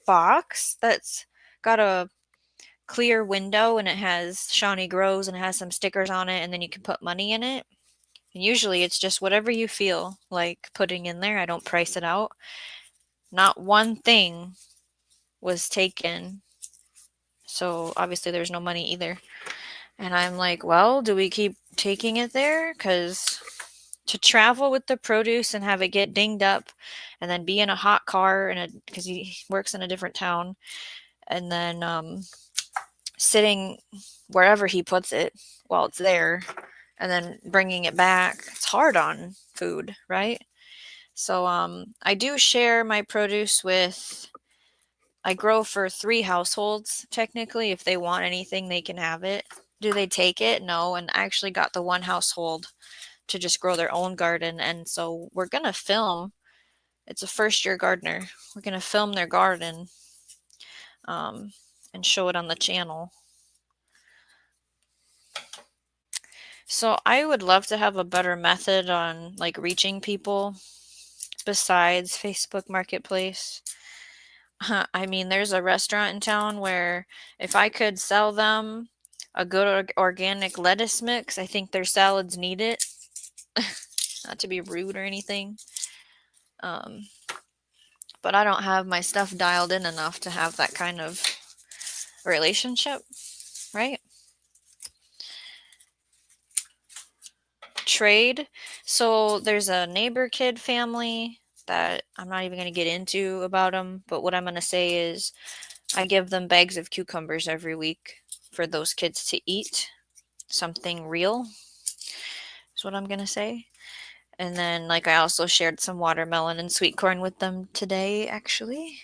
A: box that's got a clear window and it has Shawnee Grows and it has some stickers on it, and then you can put money in it. Usually it's just whatever you feel like putting in there. I don't price it out. Not one thing was taken. So obviously there's no money either. And I'm like, well, do we keep taking it there? Because to travel with the produce and have it get dinged up and then be in a hot car because he works in a different town, and then sitting wherever he puts it while it's there and then bringing it back, it's hard on food, right? So I do share my produce I grow for 3 households technically. If they want anything, they can have it. Do they take it? No. And I actually got the one household to just grow their own garden, and so we're gonna film. It's a first-year gardener. We're gonna film their garden um, and show it on the channel. So I would love to have a better method on like reaching people besides Facebook Marketplace. I mean, there's a restaurant in town where if I could sell them a good organic lettuce mix, I think their salads need it. Not to be rude or anything. But I don't have my stuff dialed in enough to have that kind of relationship, right? Trade. So there's a neighbor kid family that I'm not even going to get into about them, but what I'm going to say is I give them bags of cucumbers every week for those kids to eat. Something real is what I'm going to say. And then, like, I also shared some watermelon and sweet corn with them today, actually.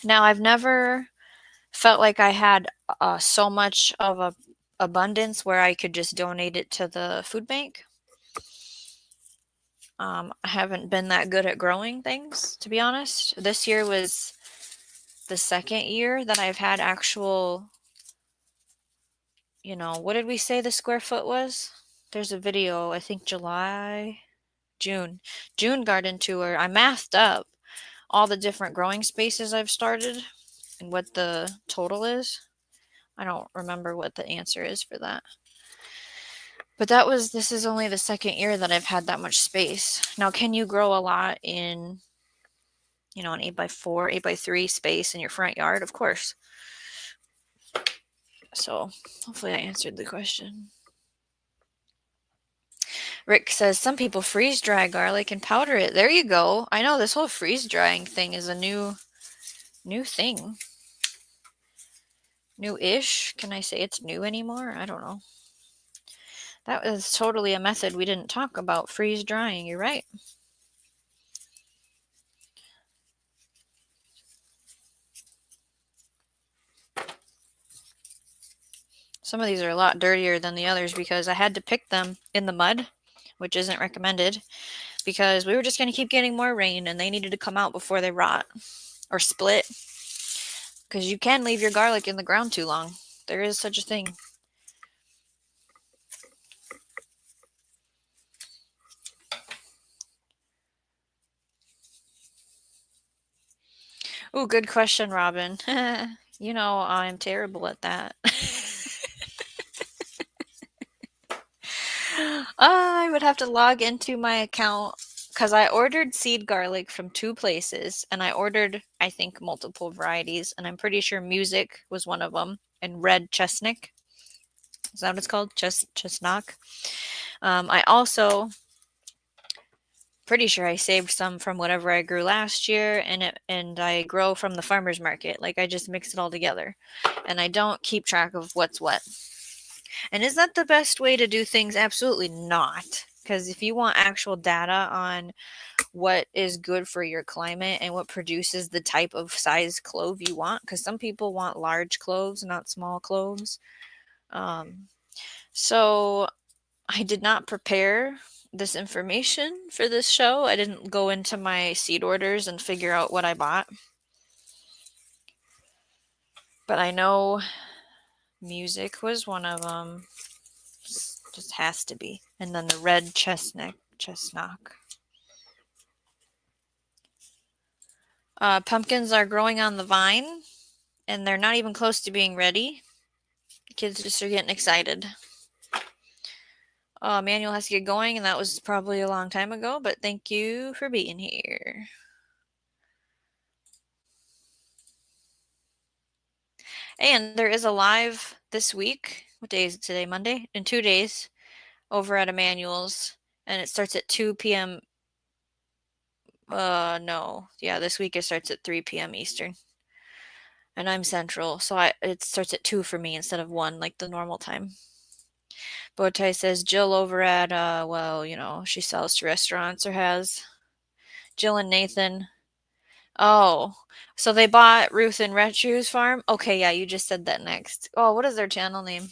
A: Now, I've never felt like I had so much of a abundance where I could just donate it to the food bank. I haven't been that good at growing things, to be honest. This year was the second year that I've had actual, what did we say the square foot was? There's a video, I think June garden tour. I mathed up all the different growing spaces I've started and what the total is. I don't remember what the answer is for that. But this is only the second year that I've had that much space. Now, can you grow a lot in, an 8x4, 8x3 space in your front yard? Of course. So hopefully I answered the question. Rick says some people freeze dry garlic and powder it. There you go. I know this whole freeze drying thing is a new thing. New-ish. Can I say it's new anymore? I don't know. That was totally a method we didn't talk about, freeze drying. You're right. Some of these are a lot dirtier than the others because I had to pick them in the mud, which isn't recommended, because we were just going to keep getting more rain and they needed to come out before they rot or split. Because you can leave your garlic in the ground too long. There is such a thing. Ooh, good question, Robin. I'm terrible at that. I would have to log into my account because I ordered seed garlic from 2 places and I ordered, I think, multiple varieties. And I'm pretty sure music was one of them and red chestnut. Is that what it's called? Chestnut. I also pretty sure I saved some from whatever I grew last year and I grow from the farmer's market. Like I just mix it all together and I don't keep track of what's what. And is that the best way to do things? Absolutely not. Because if you want actual data on what is good for your climate and what produces the type of size clove you want, because some people want large cloves, not small cloves. So I did not prepare this information for this show. I didn't go into my seed orders and figure out what I bought. But I know music was one of them. Just has to be. And then the red chestnut. Pumpkins are growing on the vine, and they're not even close to being ready. Kids just are getting excited. Manuel has to get going, and that was probably a long time ago, but thank you for being here. And there is a live this week. What day is it today? Monday? In 2 days over at Emmanuel's, and it starts at 2 p.m. No. Yeah, this week it starts at 3 p.m. Eastern. And I'm Central, so it starts at 2 for me instead of 1 like the normal time. Bowtie says Jill over at, well, you know, she sells to restaurants or has. Jill and Nathan. Oh, so they bought Ruth and Rechu's farm? Okay, yeah, you just said that next. Oh, what is their channel name?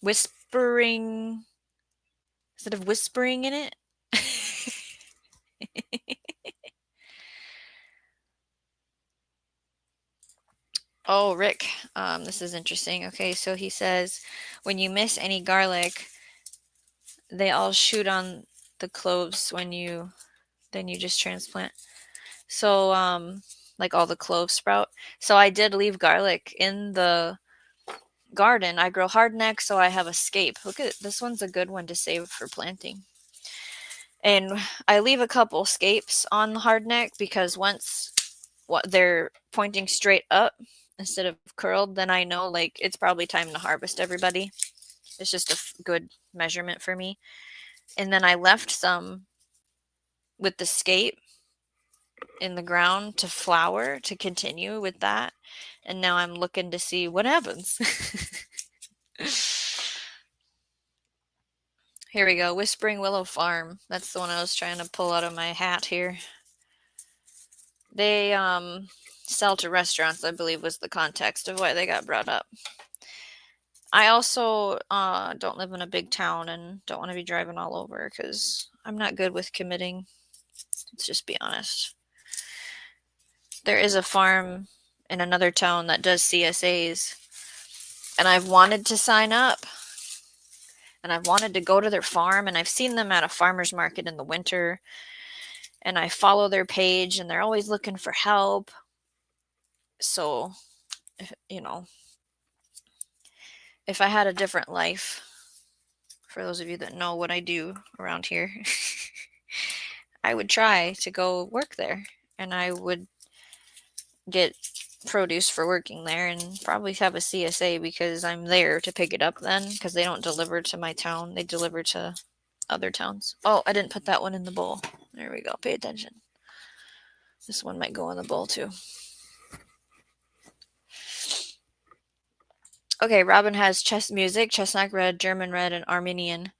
A: Whispering. Instead of whispering in it? Oh, Rick, this is interesting. Okay, so he says, when you miss any garlic, they all shoot on the cloves then you just transplant. So, like all the cloves sprout. So I did leave garlic in the garden. I grow hardneck, so I have a scape. Look at this one's a good one to save for planting. And I leave a couple scapes on the hardneck because once they're pointing straight up instead of curled, then I know like it's probably time to harvest everybody. It's just a good measurement for me. And then I left some with the scape in the ground to flower to continue with that. And now I'm looking to see what happens. Here we go. Whispering Willow Farm. That's the one I was trying to pull out of my hat here. They sell to restaurants, I believe was the context of why they got brought up. I also don't live in a big town and don't want to be driving all over because I'm not good with committing. Let's just be honest. There is a farm in another town that does CSAs, and I've wanted to sign up, and I've wanted to go to their farm, and I've seen them at a farmer's market in the winter, and I follow their page, and they're always looking for help. So, you know, if I had a different life, for those of you that know what I do around here, I would try to go work there, and I would get produce for working there and probably have a CSA because I'm there to pick it up then, because they don't deliver to my town. They deliver to other towns. Oh, I didn't put that one in the bowl. There we go. Pay attention. This one might go in the bowl too. Okay, Robin has music, chestnut red, German red, and Armenian.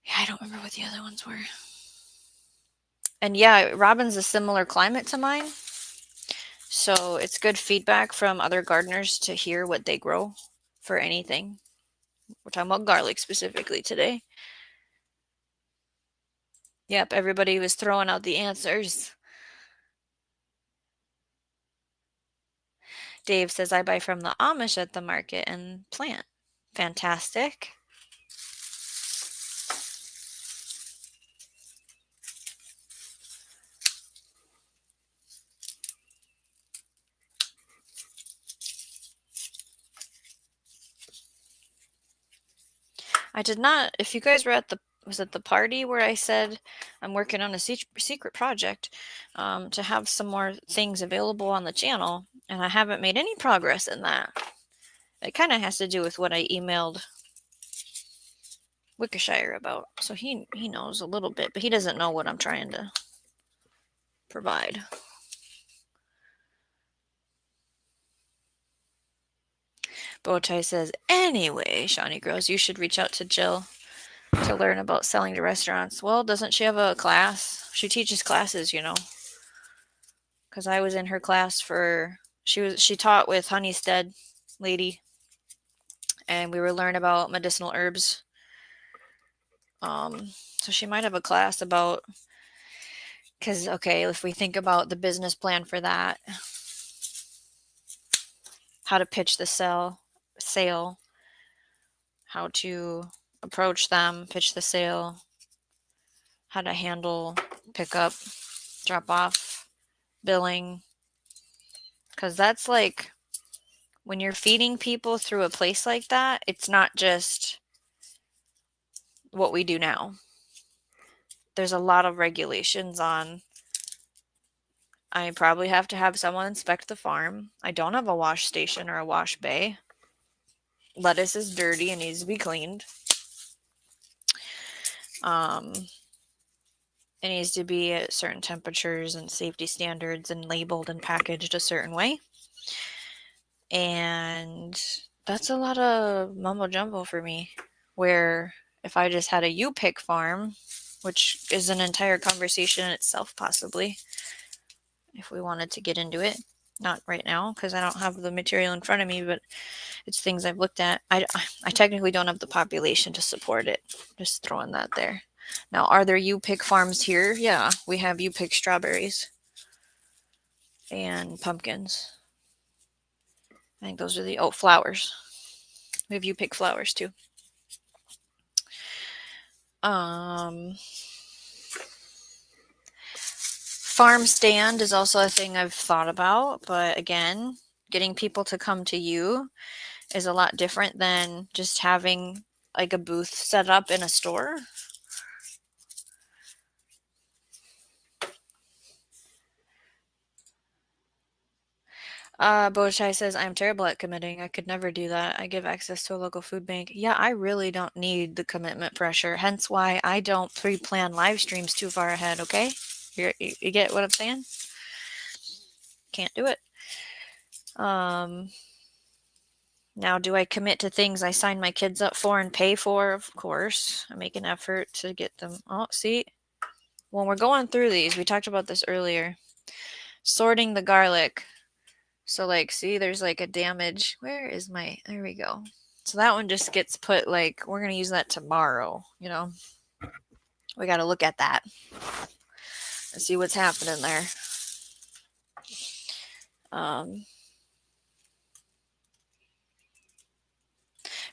A: Yeah, I don't remember what the other ones were. And yeah, Robin's a similar climate to mine. So it's good feedback from other gardeners to hear what they grow for anything. We're talking about garlic specifically today. Yep, everybody was throwing out the answers. Dave says, I buy from the Amish at the market and plant. Fantastic. I did not, if you guys were at was it the party where I said I'm working on a secret project to have some more things available on the channel, and I haven't made any progress in that. It kind of has to do with what I emailed Wickershire about. So he knows a little bit, but he doesn't know what I'm trying to provide. Bowtie says, anyway, Shawnee Grows, you should reach out to Jill to learn about selling to restaurants. Well, doesn't she have a class? She teaches classes, you know. Because I was in her class she taught with Honeystead lady, and we were learning about medicinal herbs. So she might have a class about, because okay, if we think about the business plan for that, how to pitch the sale, how to approach them, pitch the sale, how to handle pickup, drop off, billing, because that's like when you're feeding people through a place like that, it's not just what we do now. There's a lot of regulations on. I probably have to have someone inspect the farm. I don't have a wash station or a wash bay. Lettuce is dirty and needs to be cleaned. It needs to be at certain temperatures and safety standards and labeled and packaged a certain way. And that's a lot of mumbo jumbo for me. Where if I just had a U-pick farm, which is an entire conversation in itself, possibly, if we wanted to get into it. Not right now, because I don't have the material in front of me, but it's things I've looked at. I technically don't have the population to support it. Just throwing that there. Now, are there U-pick farms here? Yeah, we have U-pick strawberries and pumpkins. I think those are the, flowers. We have U-pick flowers too. Farm stand is also a thing I've thought about, but again, getting people to come to you is a lot different than just having like a booth set up in a store. Bochai says, I'm terrible at committing. I could never do that. I give access to a local food bank. Yeah, I really don't need the commitment pressure. Hence why I don't pre-plan live streams too far ahead, okay? You get what I'm saying? Can't do it. Now, do I commit to things I sign my kids up for and pay for? Of course. I make an effort to get them. Oh, see? When we're going through these, we talked about this earlier. Sorting the garlic. So, like, see, there's like a damage. Where is my, there we go. So that one just gets put like, we're going to use that tomorrow, you know? We got to look at that and see what's happening there.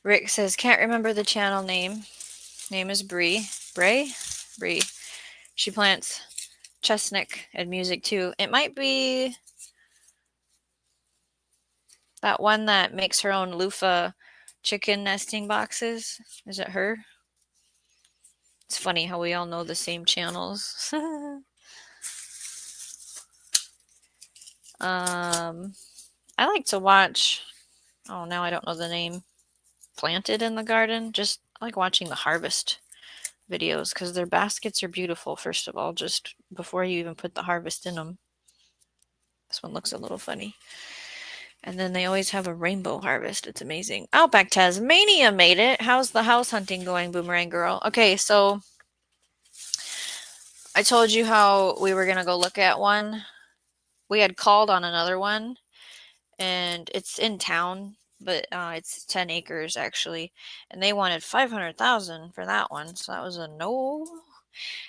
A: Rick says, can't remember the channel name. Name is Bree. Bray? Bree. She plants chestnut and music too. It might be that one that makes her own loofah chicken nesting boxes. Is it her? It's funny how we all know the same channels. I like to watch, now I don't know the name, Planted in the Garden. Just I like watching the harvest videos because their baskets are beautiful, first of all, just before you even put the harvest in them. This one looks a little funny. And then they always have a rainbow harvest. It's amazing. Outback Tasmania made it. How's the house hunting going, Boomerang Girl? Okay, so I told you how we were going to go look at one. We had called on another one, and it's in town, but it's 10 acres actually, and they wanted $500,000 for that one, so that was a no.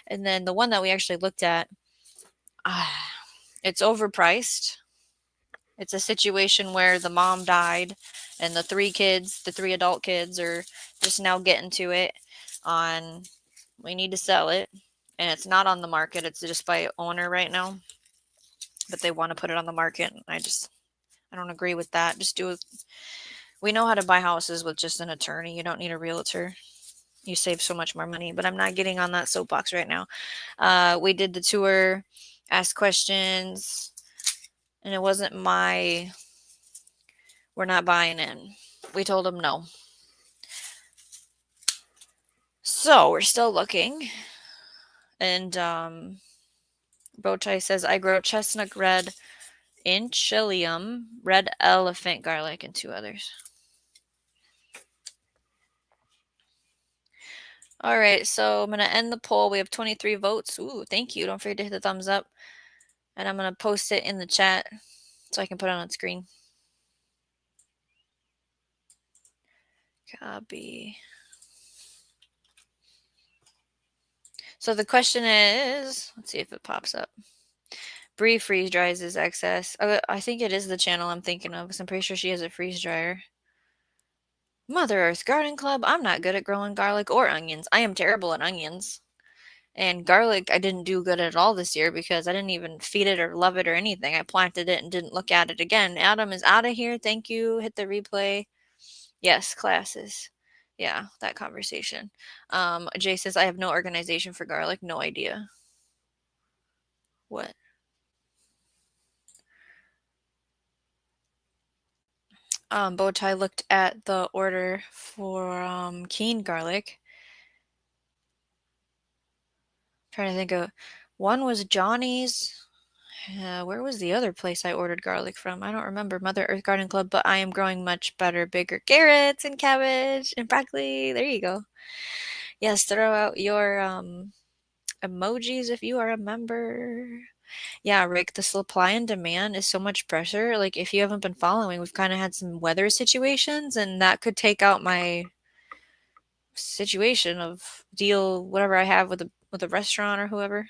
A: And then the one that we actually looked at, it's overpriced. It's a situation where the mom died, and the three adult kids, are just now getting to it on, we need to sell it, and it's not on the market. It's just by owner right now, but they want to put it on the market. I don't agree with that. We know how to buy houses with just an attorney. You don't need a realtor. You save so much more money, but I'm not getting on that soapbox right now. We did the tour, asked questions, and it wasn't we're not buying in. We told them no. So we're still looking. And Bochai says, I grow chestnut red inchilium, red elephant garlic, and 2 others. All right, so I'm going to end the poll. We have 23 votes. Ooh, thank you. Don't forget to hit the thumbs up. And I'm going to post it in the chat so I can put it on screen. Copy. So the question is, let's see if it pops up. Bree freeze dries is excess. I think it is the channel I'm thinking of, because I'm pretty sure she has a freeze dryer. Mother Earth Garden Club. I'm not good at growing garlic or onions. I am terrible at onions. And garlic, I didn't do good at all this year because I didn't even feed it or love it or anything. I planted it and didn't look at it again. Adam is out of here. Thank you. Hit the replay. Yes, classes. Yeah, that conversation. Jay says, I have no organization for garlic. No idea. What? Bowtie looked at the order for Keen garlic. Trying to think of one was Johnny's. Where was the other place I ordered garlic from? I don't remember. Mother Earth Garden Club, but I am growing much better, bigger carrots and cabbage and broccoli. There you go. Yes, throw out your emojis if you are a member. Yeah, Rick, the supply and demand is so much pressure. Like, if you haven't been following, we've kind of had some weather situations, and that could take out my situation of deal whatever I have with a restaurant or whoever.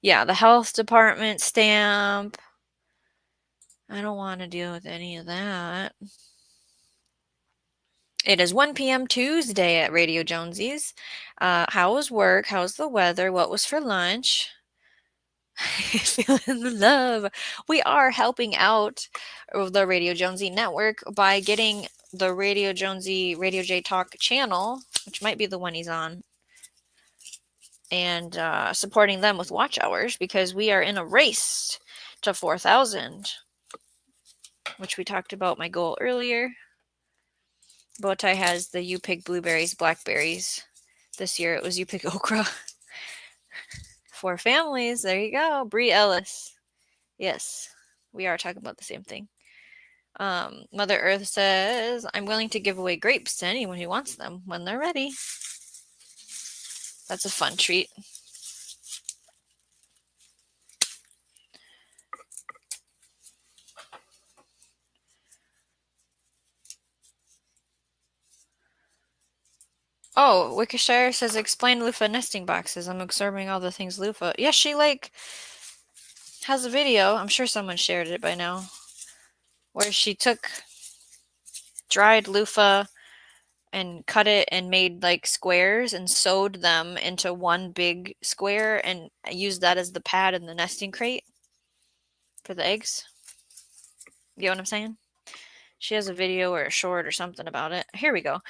A: Yeah, the health department stamp. I don't want to deal with any of that. It is 1 p.m. Tuesday at Radio Jonesy's. How was work? How's the weather? What was for lunch? Feeling the love. We are helping out the Radio Jonesy network by getting the Radio Jonesy Radio J Talk channel, which might be the one he's on, and supporting them with watch hours because we are in a race to 4,000, which we talked about my goal earlier. Bowtie has the You Pick Blueberries, Blackberries. This year it was You Pick Okra. 4 families. There you go. Brie Ellis. Yes, we are talking about the same thing. Mother Earth says, I'm willing to give away grapes to anyone who wants them when they're ready. That's a fun treat. Oh, Wikishire says, explain loofah nesting boxes. I'm absorbing all the things loofah. Yeah, she has a video. I'm sure someone shared it by now. Where she took dried loofah and cut it and made squares and sewed them into one big square and used that as the pad in the nesting crate for the eggs. You know what I'm saying? She has a video or a short or something about it. Here we go.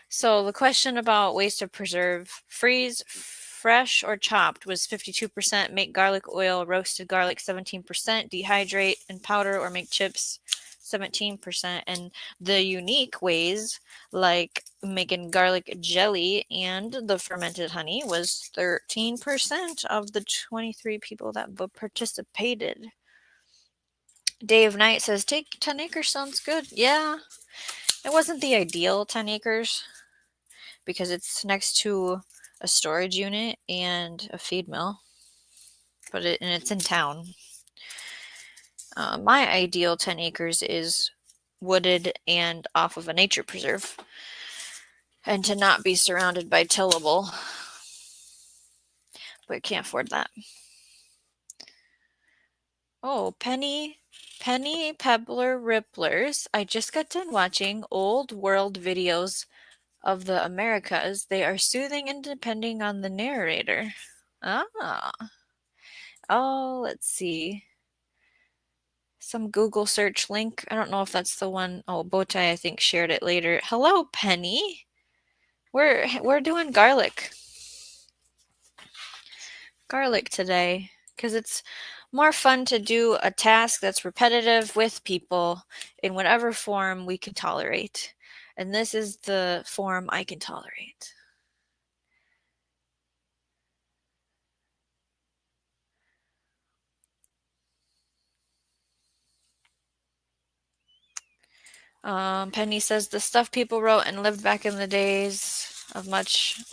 A: So the question about ways to preserve, freeze, fresh or chopped was 52%, make garlic oil, roasted garlic 17%, dehydrate and powder or make chips 17%, and the unique ways like making garlic jelly and the fermented honey was 13% of the 23 people that participated. Dave Knight says, take 10 acres sounds good. Yeah, it wasn't the ideal 10 acres because it's next to a storage unit and a feed mill, and it's in town. My ideal 10 acres is wooded and off of a nature preserve and to not be surrounded by tillable, but can't afford that. Oh, Penny Pebbler Ripplers. I just got done watching old world videos of the Americas. They are soothing and depending on the narrator. Oh, let's see. Some Google search link. I don't know if that's the one. Oh, Bowtie, I think, shared it later. Hello, Penny. We're doing garlic today because it's more fun to do a task that's repetitive with people in whatever form we can tolerate. And this is the form I can tolerate. Penny says the stuff people wrote and lived back in the days of much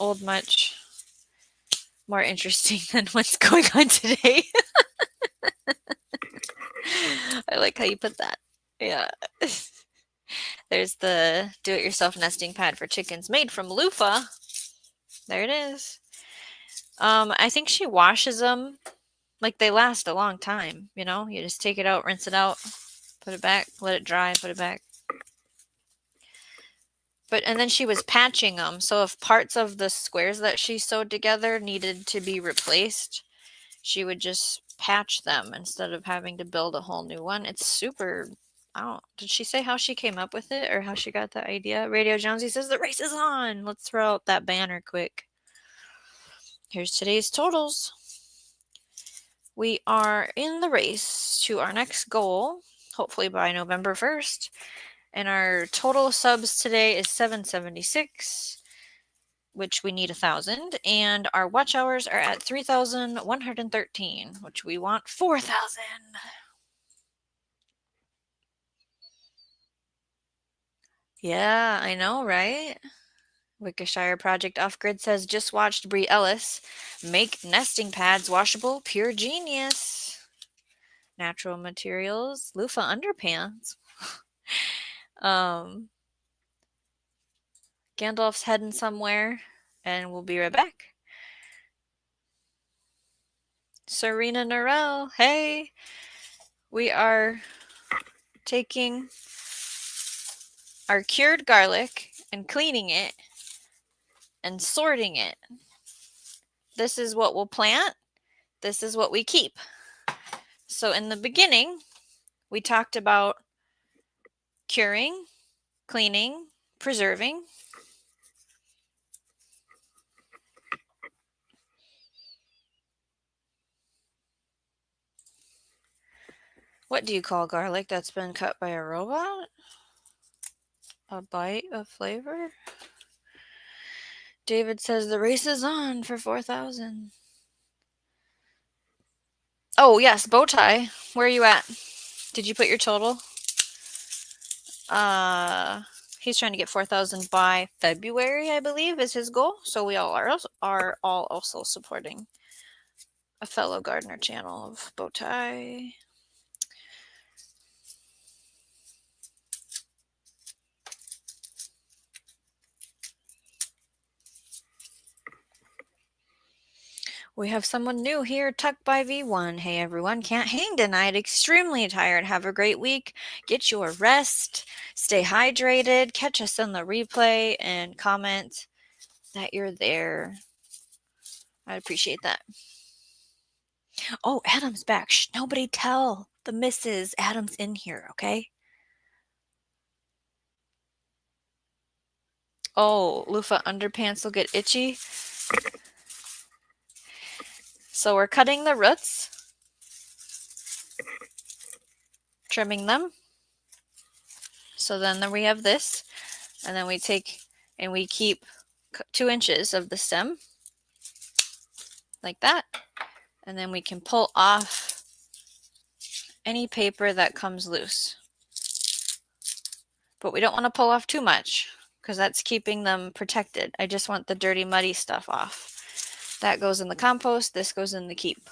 A: more interesting than what's going on today. I like how you put that. Yeah. There's the do-it-yourself nesting pad for chickens made from loofah. There it is. I think she washes them. They last a long time, you know? You just take it out, rinse it out, put it back, let it dry, put it back. And then she was patching them. So if parts of the squares that she sewed together needed to be replaced, she would just patch them instead of having to build a whole new one. It's super. Did she say how she came up with it or how she got the idea? Radio Jonesy says the race is on. Let's throw out that banner quick. Here's today's totals. We are in the race to our next goal, hopefully by November 1st. And our total subs today is 776, which we need 1,000. And our watch hours are at 3,113, which we want 4,000. Yeah, I know, right? Wickershire Project Off-Grid says, just watched Brie Ellis make nesting pads washable. Pure genius. Natural materials. Loofah underpants. Gandalf's heading somewhere, and we'll be right back. Serena Norell, hey! We are taking our cured garlic and cleaning it and sorting it. This is what we'll plant. This is what we keep. So in the beginning, we talked about curing, cleaning, preserving. What do you call garlic that's been cut by a robot? A bite of flavor? David says the race is on for 4,000. Oh, yes, bow tie. Where are you at? Did you put your total? He's trying to get 4,000 by February, I believe, is his goal. So we all are all also supporting a fellow gardener channel of bow tie. We have someone new here, Tuck by V1. Hey everyone, can't hang tonight. Extremely tired. Have a great week. Get your rest. Stay hydrated. Catch us in the replay and comment that you're there. I'd appreciate that. Oh, Adam's back. Shh, nobody tell the missus Adam's in here, okay? Oh, loofah underpants will get itchy. So we're cutting the roots, trimming them. So then we have this, and then we take and we keep 2 inches of the stem, like that. And then we can pull off any paper that comes loose. But we don't want to pull off too much, because that's keeping them protected. I just want the dirty, muddy stuff off. That goes in the compost, this goes in the keep.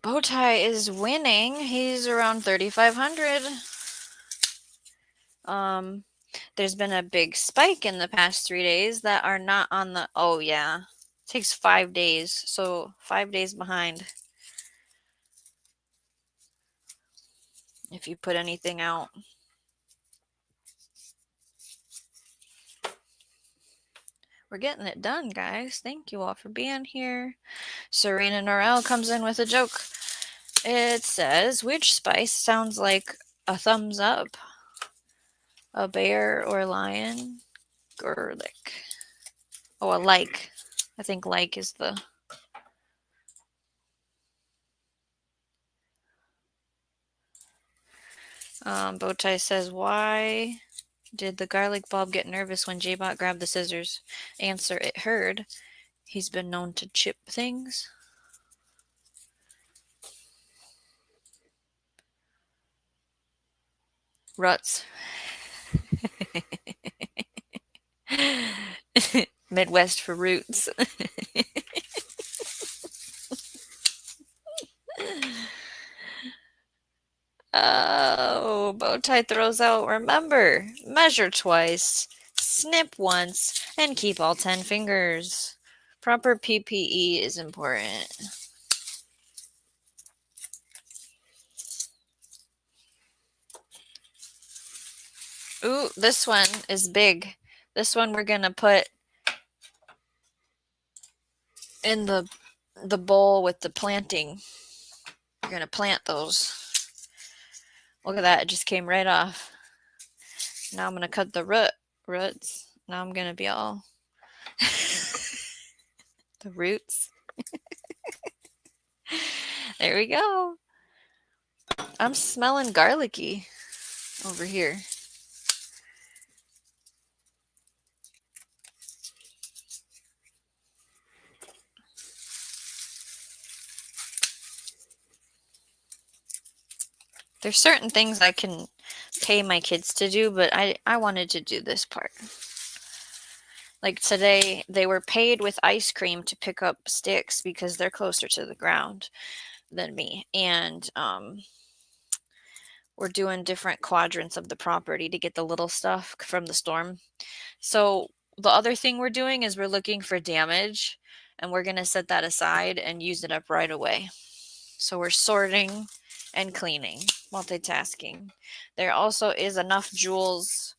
A: Bowtie is winning. He's around 3,500. There's been a big spike in the past 3 days that are not on the, oh yeah. It takes 5 days, so 5 days behind. If you put anything out. We're getting it done, guys. Thank you all for being here. Serena Norell comes in with a joke. It says, which spice sounds like a thumbs up? A bear or lion? Garlic. Oh, a like. I think like is the... Bowtie says, why did the garlic bulb get nervous when J-Bot grabbed the scissors? Answer, it heard. He's been known to chip things. Ruts. Midwest for roots. Oh, Bowtie throws out, remember, measure twice, snip once, and keep all 10 fingers. Proper PPE is important. Ooh, this one is big. This one we're gonna put in the bowl with the planting. We're gonna plant those. Look at that, it just came right off. Now I'm gonna cut the roots. Now I'm gonna be all the roots. There we go. I'm smelling garlicky over here. There's certain things I can pay my kids to do, but I wanted to do this part. Like today, they were paid with ice cream to pick up sticks because they're closer to the ground than me. And we're doing different quadrants of the property to get the little stuff from the storm. So the other thing we're doing is we're looking for damage, and we're going to set that aside and use it up right away. So we're sorting and cleaning, multitasking. There also is enough joules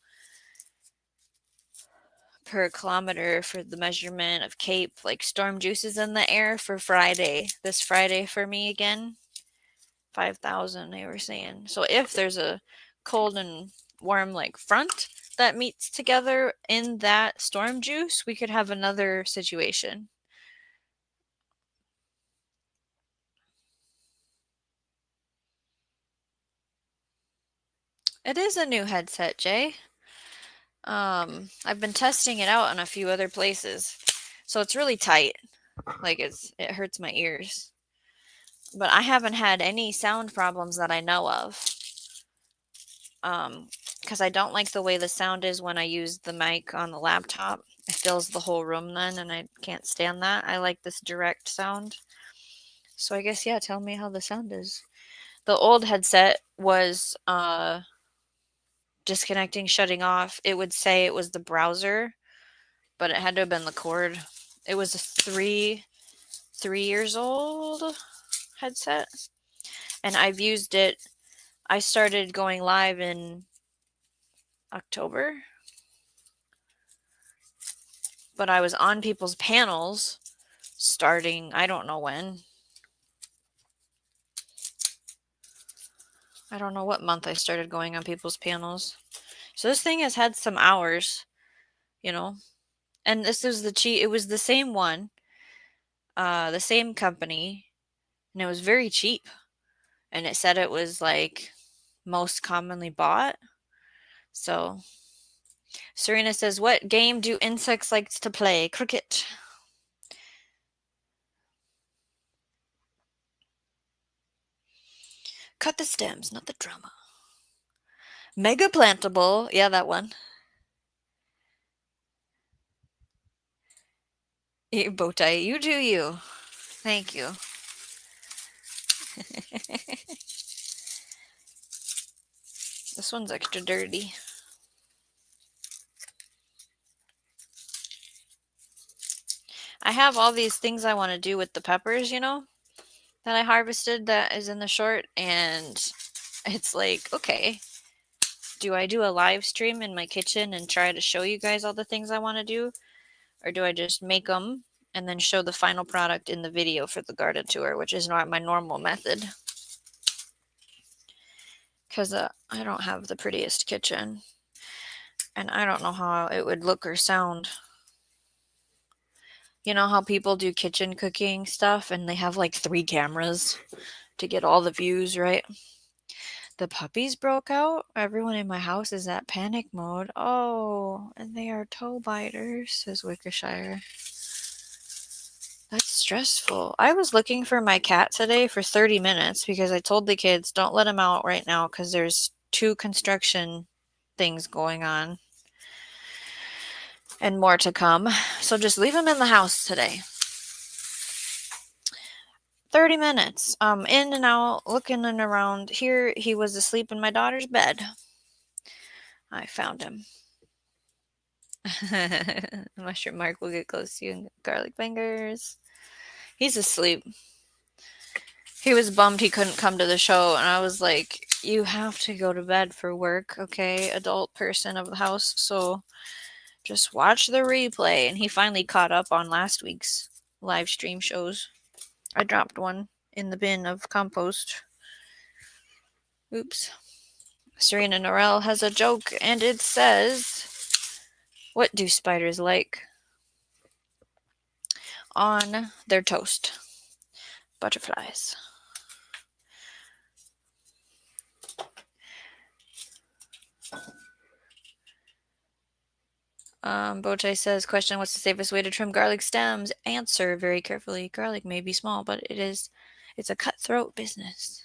A: per kilometer for the measurement of CAPE, like storm juices in the air for Friday. This Friday for me again, 5,000 they were saying. So if there's a cold and warm like front that meets together in that storm juice, we could have another situation. It is a new headset, Jay. I've been testing it out in a few other places. So it's really tight. Like it hurts my ears. But I haven't had any sound problems that I know of. Because I don't like the way the sound is when I use the mic on the laptop. It fills the whole room then, and I can't stand that. I like this direct sound. So I guess, yeah, tell me how the sound is. The old headset was disconnecting, shutting off. It would say it was the browser, but it had to have been the cord. It was a 3 years old headset, and I've used it. I started going live in October, but I was on people's panels starting, I don't know when. I don't know what month I started going on people's panels. So this thing has had some hours, you know. And this is it was the same one, the same company, and it was very cheap. And it said it was like most commonly bought. So Serena says, "What game do insects like to play?" Cricket. Cut the stems, not the drama. Mega plantable. Yeah, that one. Bowtie, you do you. Thank you. This one's extra dirty. I have all these things I want to do with the peppers, that I harvested that is in the short, and it's like, okay, do I do a live stream in my kitchen and try to show you guys all the things I want to do? Or do I just make them and then show the final product in the video for the garden tour, which is not my normal method? Because I don't have the prettiest kitchen, and I don't know how it would look or sound. You know how people do kitchen cooking stuff and they have like 3 cameras to get all the views, right? The puppies broke out. Everyone in my house is at panic mode. Oh, and they are toe biters, says Wickershire. That's stressful. I was looking for my cat today for 30 minutes because I told the kids, don't let him out right now because there's 2 construction things going on and more to come. So just leave him in the house today. 30 minutes. In and out, looking and around. Here he was asleep in my daughter's bed. I found him. Mushroom Mark will get close to you and garlic fingers. He's asleep. He was bummed he couldn't come to the show, and I was like, you have to go to bed for work, okay, adult person of the house, so just watch the replay. And he finally caught up on last week's live stream shows. I dropped one in the bin of compost. Oops. Serena Norell has a joke, and it says, "What do spiders like on their toast?" Butterflies. Boche says, question, what's the safest way to trim garlic stems? Answer very carefully. Garlic may be small, but it's a cutthroat business.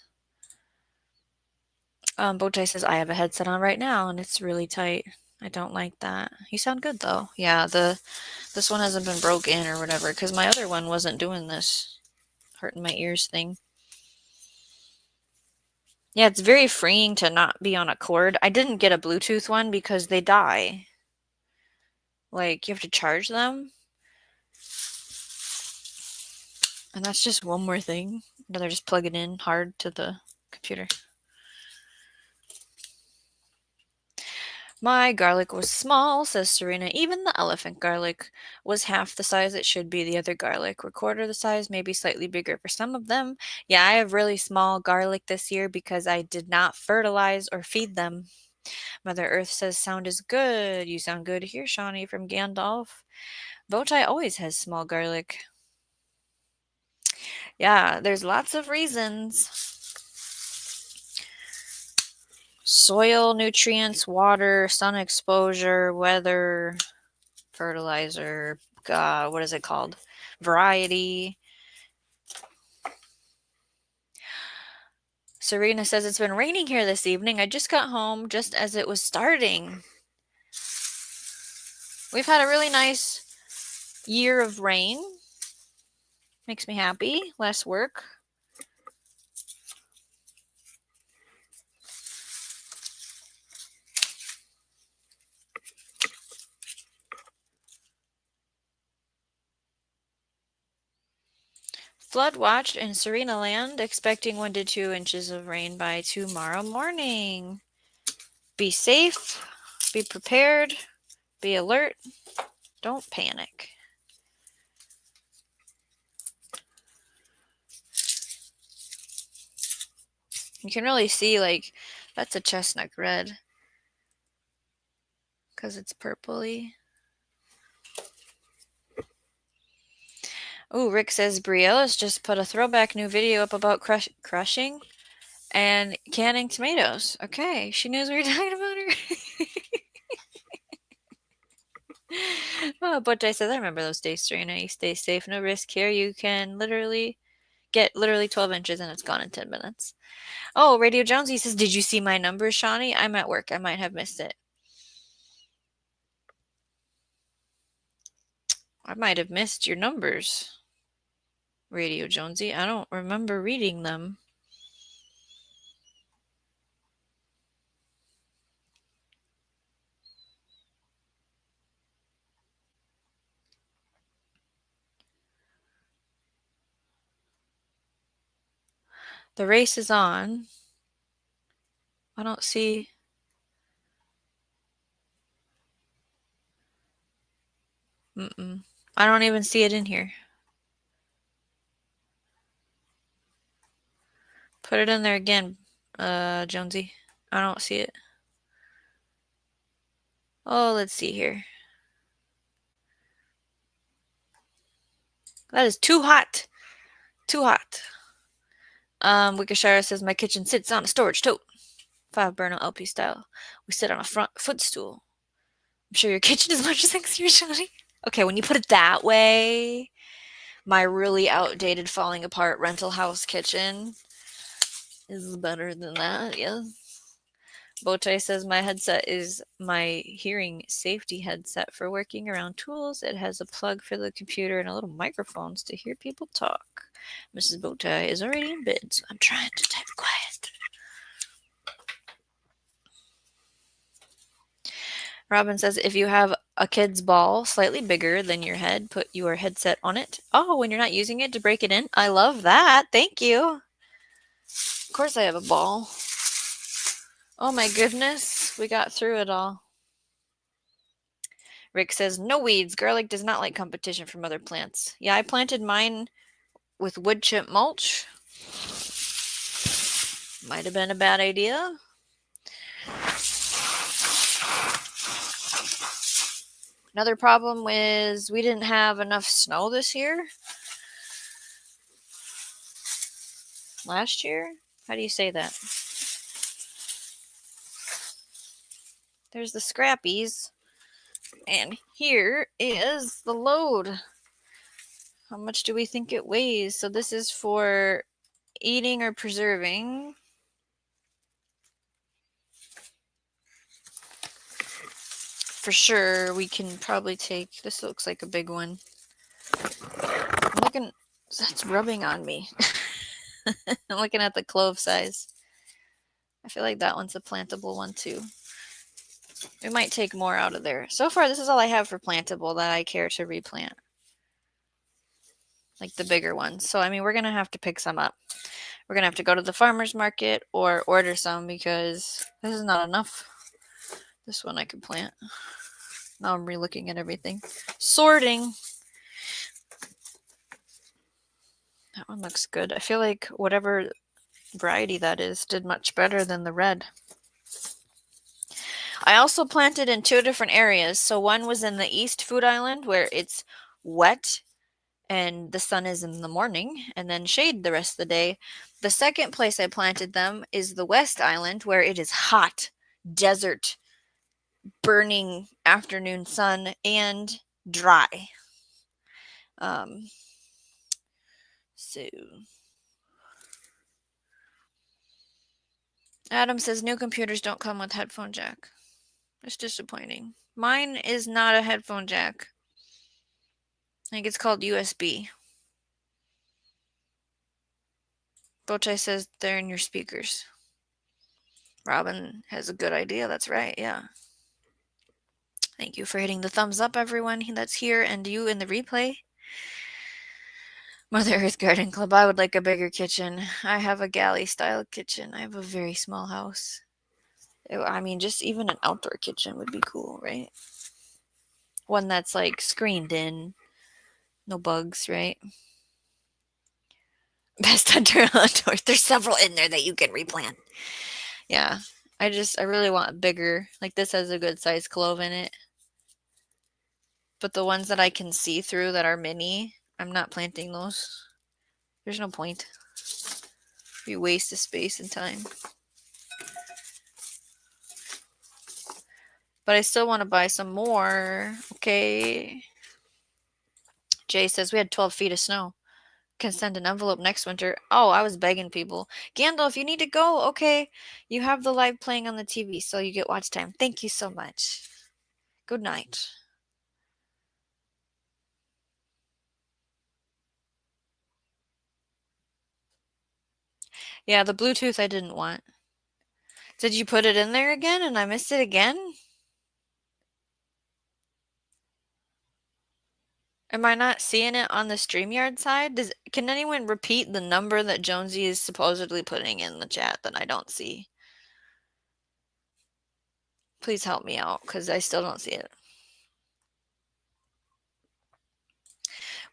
A: Boche says, I have a headset on right now, and it's really tight. I don't like that. You sound good, though. Yeah, this one hasn't been broken or whatever, because my other one wasn't doing this hurting my ears thing. Yeah, it's very freeing to not be on a cord. I didn't get a Bluetooth one because they die. Like, you have to charge them. And that's just one more thing. Rather just plug it in hard to the computer. My garlic was small, says Serena. Even the elephant garlic was half the size it should be. The other garlic were quarter the size, maybe slightly bigger for some of them. Yeah, I have really small garlic this year because I did not fertilize or feed them. Mother Earth says sound is good. You sound good here, Shawnee from Gandalf. Botai always has small garlic. Yeah, there's lots of reasons. Soil, nutrients, water, sun exposure, weather, fertilizer, what is it called? Variety. Serena says it's been raining here this evening. I just got home just as it was starting. We've had a really nice year of rain. Makes me happy. Less work. Flood watch in Serena Land, expecting 1 to 2 inches of rain by tomorrow morning. Be safe, be prepared, be alert, don't panic. You can really see, like, that's a chestnut red because it's purpley. Oh, Rick says Briella's just put a throwback new video up about crushing and canning tomatoes. Okay, she knows what you're talking about her. Oh, but I said I remember those days, Serena. You stay safe, no risk here. You can get 12 inches and it's gone in 10 minutes. Oh, Radio Jonesy says, did you see my numbers, Shawnee? I'm at work. I might have missed it. I might have missed your numbers, Radio Jonesy. I don't remember reading them. The race is on. I don't see... I don't even see it in here. Put it in there again, Jonesy. I don't see it. Oh, let's see here. That is too hot. Too hot. Wickershire says, my kitchen sits on a storage tote. 5 burner LP style. We sit on a front footstool. I'm sure your kitchen is much sexier, Shawnee. Okay, when you put it that way, my really outdated, falling apart rental house kitchen is better than that, yes. Boche says my headset is my hearing safety headset for working around tools. It has a plug for the computer and a little microphones to hear people talk. Mrs. Boche is already in bed, so I'm trying to type quiet. Robin says, if you have a kid's ball slightly bigger than your head, put your headset on it. Oh, when you're not using it to break it in? I love that. Thank you. Of course I have a ball. Oh my goodness, we got through it all. Rick says, no weeds. Garlic does not like competition from other plants. Yeah, I planted mine with wood chip mulch. Might have been a bad idea. Another problem was we didn't have enough snow this year. Last year? How do you say that? There's the scrappies. And here is the load. How much do we think it weighs? So this is for eating or preserving. For sure, we can probably take, this looks like a big one. I'm looking, that's rubbing on me. I'm looking at the clove size. I feel like that one's a plantable one too. We might take more out of there. So far, this is all I have for plantable that I care to replant. Like the bigger ones. So, I mean, we're going to have to pick some up. We're going to have to go to the farmer's market or order some because this is not enough. This one I could plant. Now I'm re-looking at everything. Sorting. That one looks good. I feel like whatever variety that is did much better than the red. I also planted in 2 different areas. So one was in the East Food Island where it's wet and the sun is in the morning and then shade the rest of the day. The second place I planted them is the West Island where it is hot, desert, burning afternoon sun and dry. So Adam says new computers don't come with headphone jack. That's disappointing. Mine is not a headphone jack. I think it's called USB. Bochai says they're in your speakers. Robin has a good idea. That's right. Yeah. Thank you for hitting the thumbs up, everyone that's here, and you in the replay. Mother Earth Garden Club. I would like a bigger kitchen. I have a galley-style kitchen. I have a very small house. I mean, just even an outdoor kitchen would be cool, right? One that's like screened in. No bugs, right? Best hunter outdoors. There's several in there that you can replant. Yeah. I really want bigger. Like this has a good sized clove in it. But the ones that I can see through that are mini, I'm not planting those. There's no point. It'd be a waste of space and time. But I still want to buy some more. Okay. Jay says we had 12 feet of snow. Can send an envelope next winter. Oh, I was begging people. Gandalf, you need to go. Okay. You have the live playing on the TV, so you get watch time. Thank you so much. Good night. Yeah, the Bluetooth I didn't want. Did you put it in there again and I missed it again? Am I not seeing it on the StreamYard side? Can anyone repeat the number that Jonesy is supposedly putting in the chat that I don't see? Please help me out, because I still don't see it.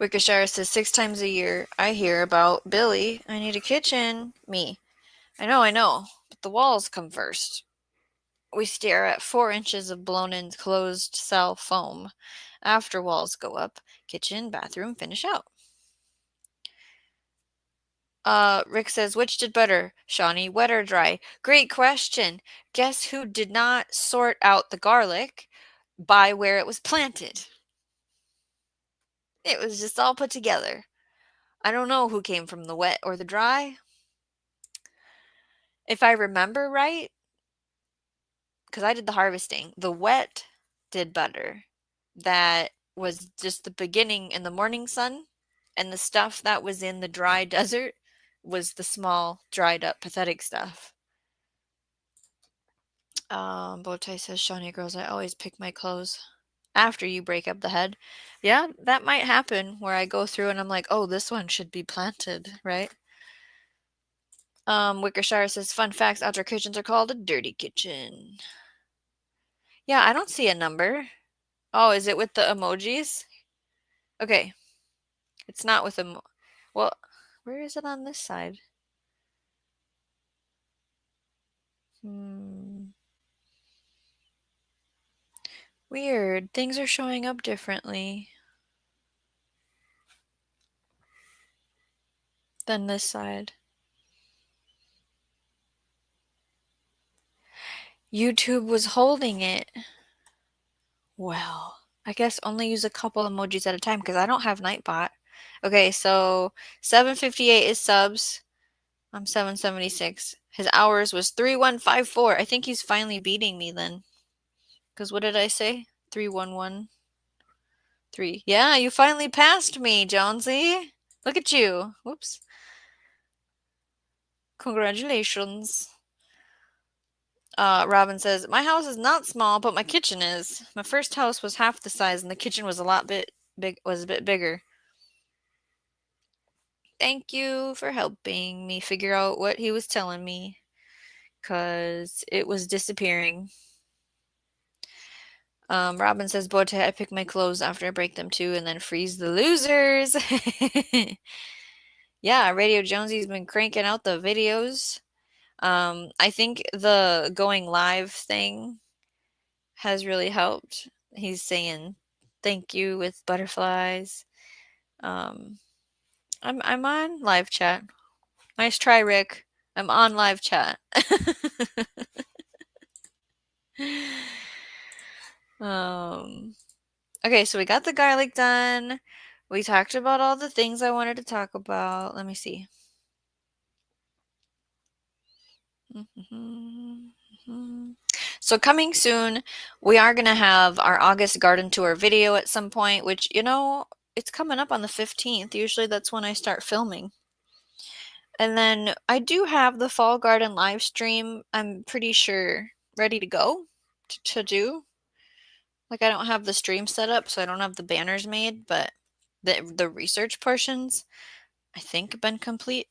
A: Wickershire says 6 times a year I hear about Billy, I need a kitchen. Me. I know, but the walls come first. We stare at 4 inches of blown-in closed cell foam. After walls go up, kitchen, bathroom, finish out. Rick says, which did better, Shawnee, wet or dry? Great question. Guess who did not sort out the garlic by where it was planted? It was just all put together. I don't know who came from the wet or the dry. If I remember right, because I did the harvesting, the wet did better. That was just the beginning in the morning sun, and the stuff that was in the dry desert was the small, dried up, pathetic stuff. Bowtie says, Shawnee girls, I always pick my clothes after you break up the head. Yeah, that might happen where I go through and I'm like, oh, this one should be planted, right? Wickershire says, fun facts, outdoor kitchens are called a dirty kitchen. Yeah, I don't see a number. Oh, is it with the emojis? Okay. It's not with well, where is it on this side? Weird. Things are showing up differently than this side. YouTube was holding it. Well, I guess only use a couple emojis at a time because I don't have Nightbot. Okay, so 758 is subs. I'm 776. His hours was 3154. I think he's finally beating me then. Because what did I say? 3113. Yeah, you finally passed me, Jonesy. Look at you. Whoops. Congratulations. Robin says, my house is not small, but my kitchen is. My first house was half the size, and the kitchen was a bit bigger. Thank you for helping me figure out what he was telling me, because it was disappearing. Robin says, Bote, I pick my clothes after I break them too, and then freeze the losers. Yeah, Radio Jonesy's been cranking out the videos. I think the going live thing has really helped. He's saying thank you with butterflies. I'm on live chat. Nice try, Rick. I'm on live chat. Okay, so we got the garlic done. We talked about all the things I wanted to talk about. Let me see. So coming soon, we are going to have our August garden tour video at some point, which, it's coming up on the 15th. Usually that's when I start filming. And then I do have the fall garden live stream, I'm pretty sure, ready to go to do. Like, I don't have the stream set up, so I don't have the banners made, but the research portions, I think, have been complete.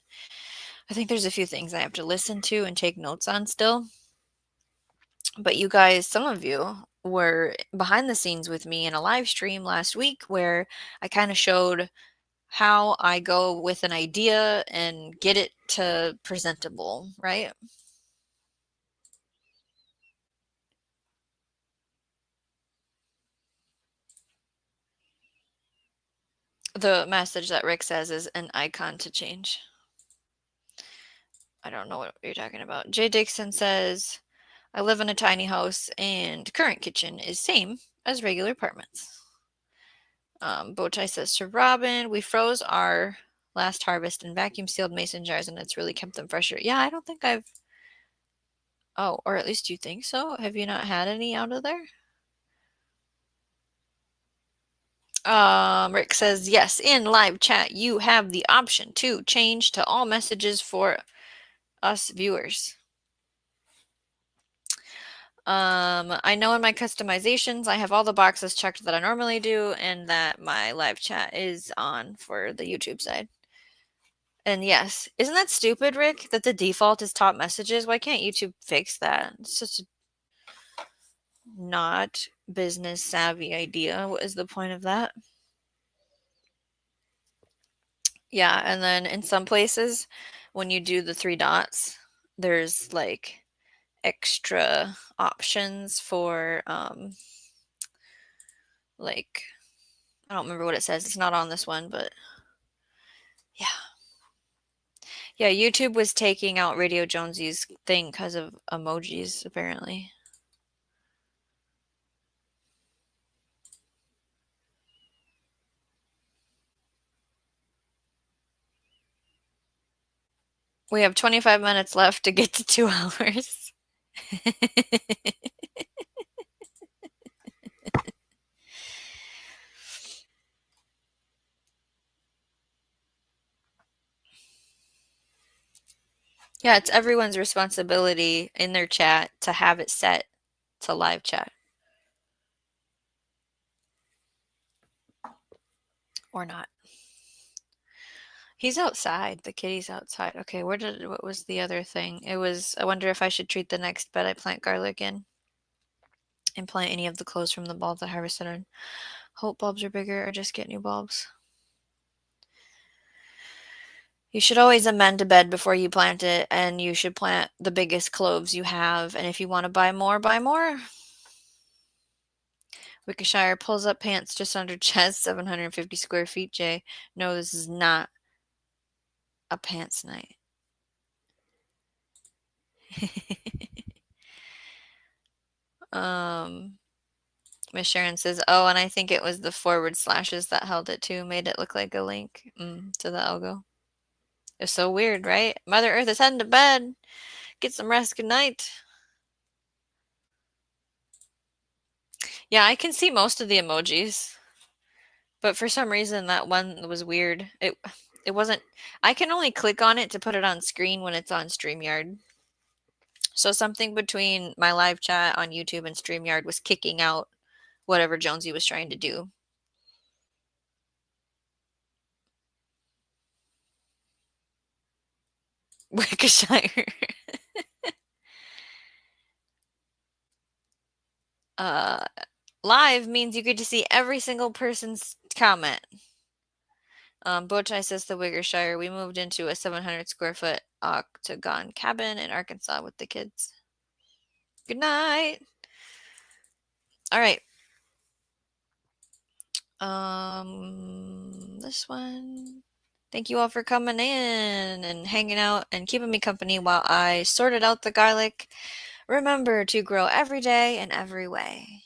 A: I think there's a few things I have to listen to and take notes on still. But you guys, some of you were behind the scenes with me in a live stream last week where I kind of showed how I go with an idea and get it to presentable, right? The message that Rick says is an icon to change. I don't know what you're talking about. Jay Dixon says, I live in a tiny house and current kitchen is same as regular apartments. Bowtie says to Robin, we froze our last harvest in vacuum sealed mason jars and it's really kept them fresher. Yeah, I don't think I've. Oh, or at least you think so? Have you not had any out of there? Rick says, yes, in live chat, you have the option to change to all messages for us viewers. I know in my customizations, I have all the boxes checked that I normally do and that my live chat is on for the YouTube side. And yes, isn't that stupid, Rick, that the default is top messages? Why can't YouTube fix that? It's just a not business savvy idea. What is the point of that? Yeah, and then in some places, when you do the 3 dots, there's like extra options for like, I don't remember what it says. It's not on this one, but yeah. Yeah, YouTube was taking out Radio Jonesy's thing because of emojis, apparently. We have 25 minutes left to get to 2 hours. Yeah, it's everyone's responsibility in their chat to have it set to live chat. Or not. He's outside. The kitty's outside. Okay, what was the other thing? It was, I wonder if I should treat the next bed I plant garlic in and plant any of the cloves from the bulbs I harvested in. Hope bulbs are bigger or just get new bulbs. You should always amend a bed before you plant it, and you should plant the biggest cloves you have. And if you want to buy more, buy more. Wickershire pulls up pants just under chest, 750 square feet, Jay. No, this is not a pants night. Miss Sharon says, oh, and I think it was the forward slashes that held it too, made it look like a link to the algo. It's so weird, right? Mother Earth is heading to bed. Get some rest. Good night. Yeah, I can see most of the emojis. But for some reason, that one was weird. It wasn't... I can only click on it to put it on screen when it's on StreamYard. So something between my live chat on YouTube and StreamYard was kicking out whatever Jonesy was trying to do. Wickershire. Live means you get to see every single person's comment. Bowtie says the Wickershire. We moved into a 700 square foot octagon cabin in Arkansas with the kids. Good night. All right. This one. Thank you all for coming in and hanging out and keeping me company while I sorted out the garlic. Remember to grow every day in every way.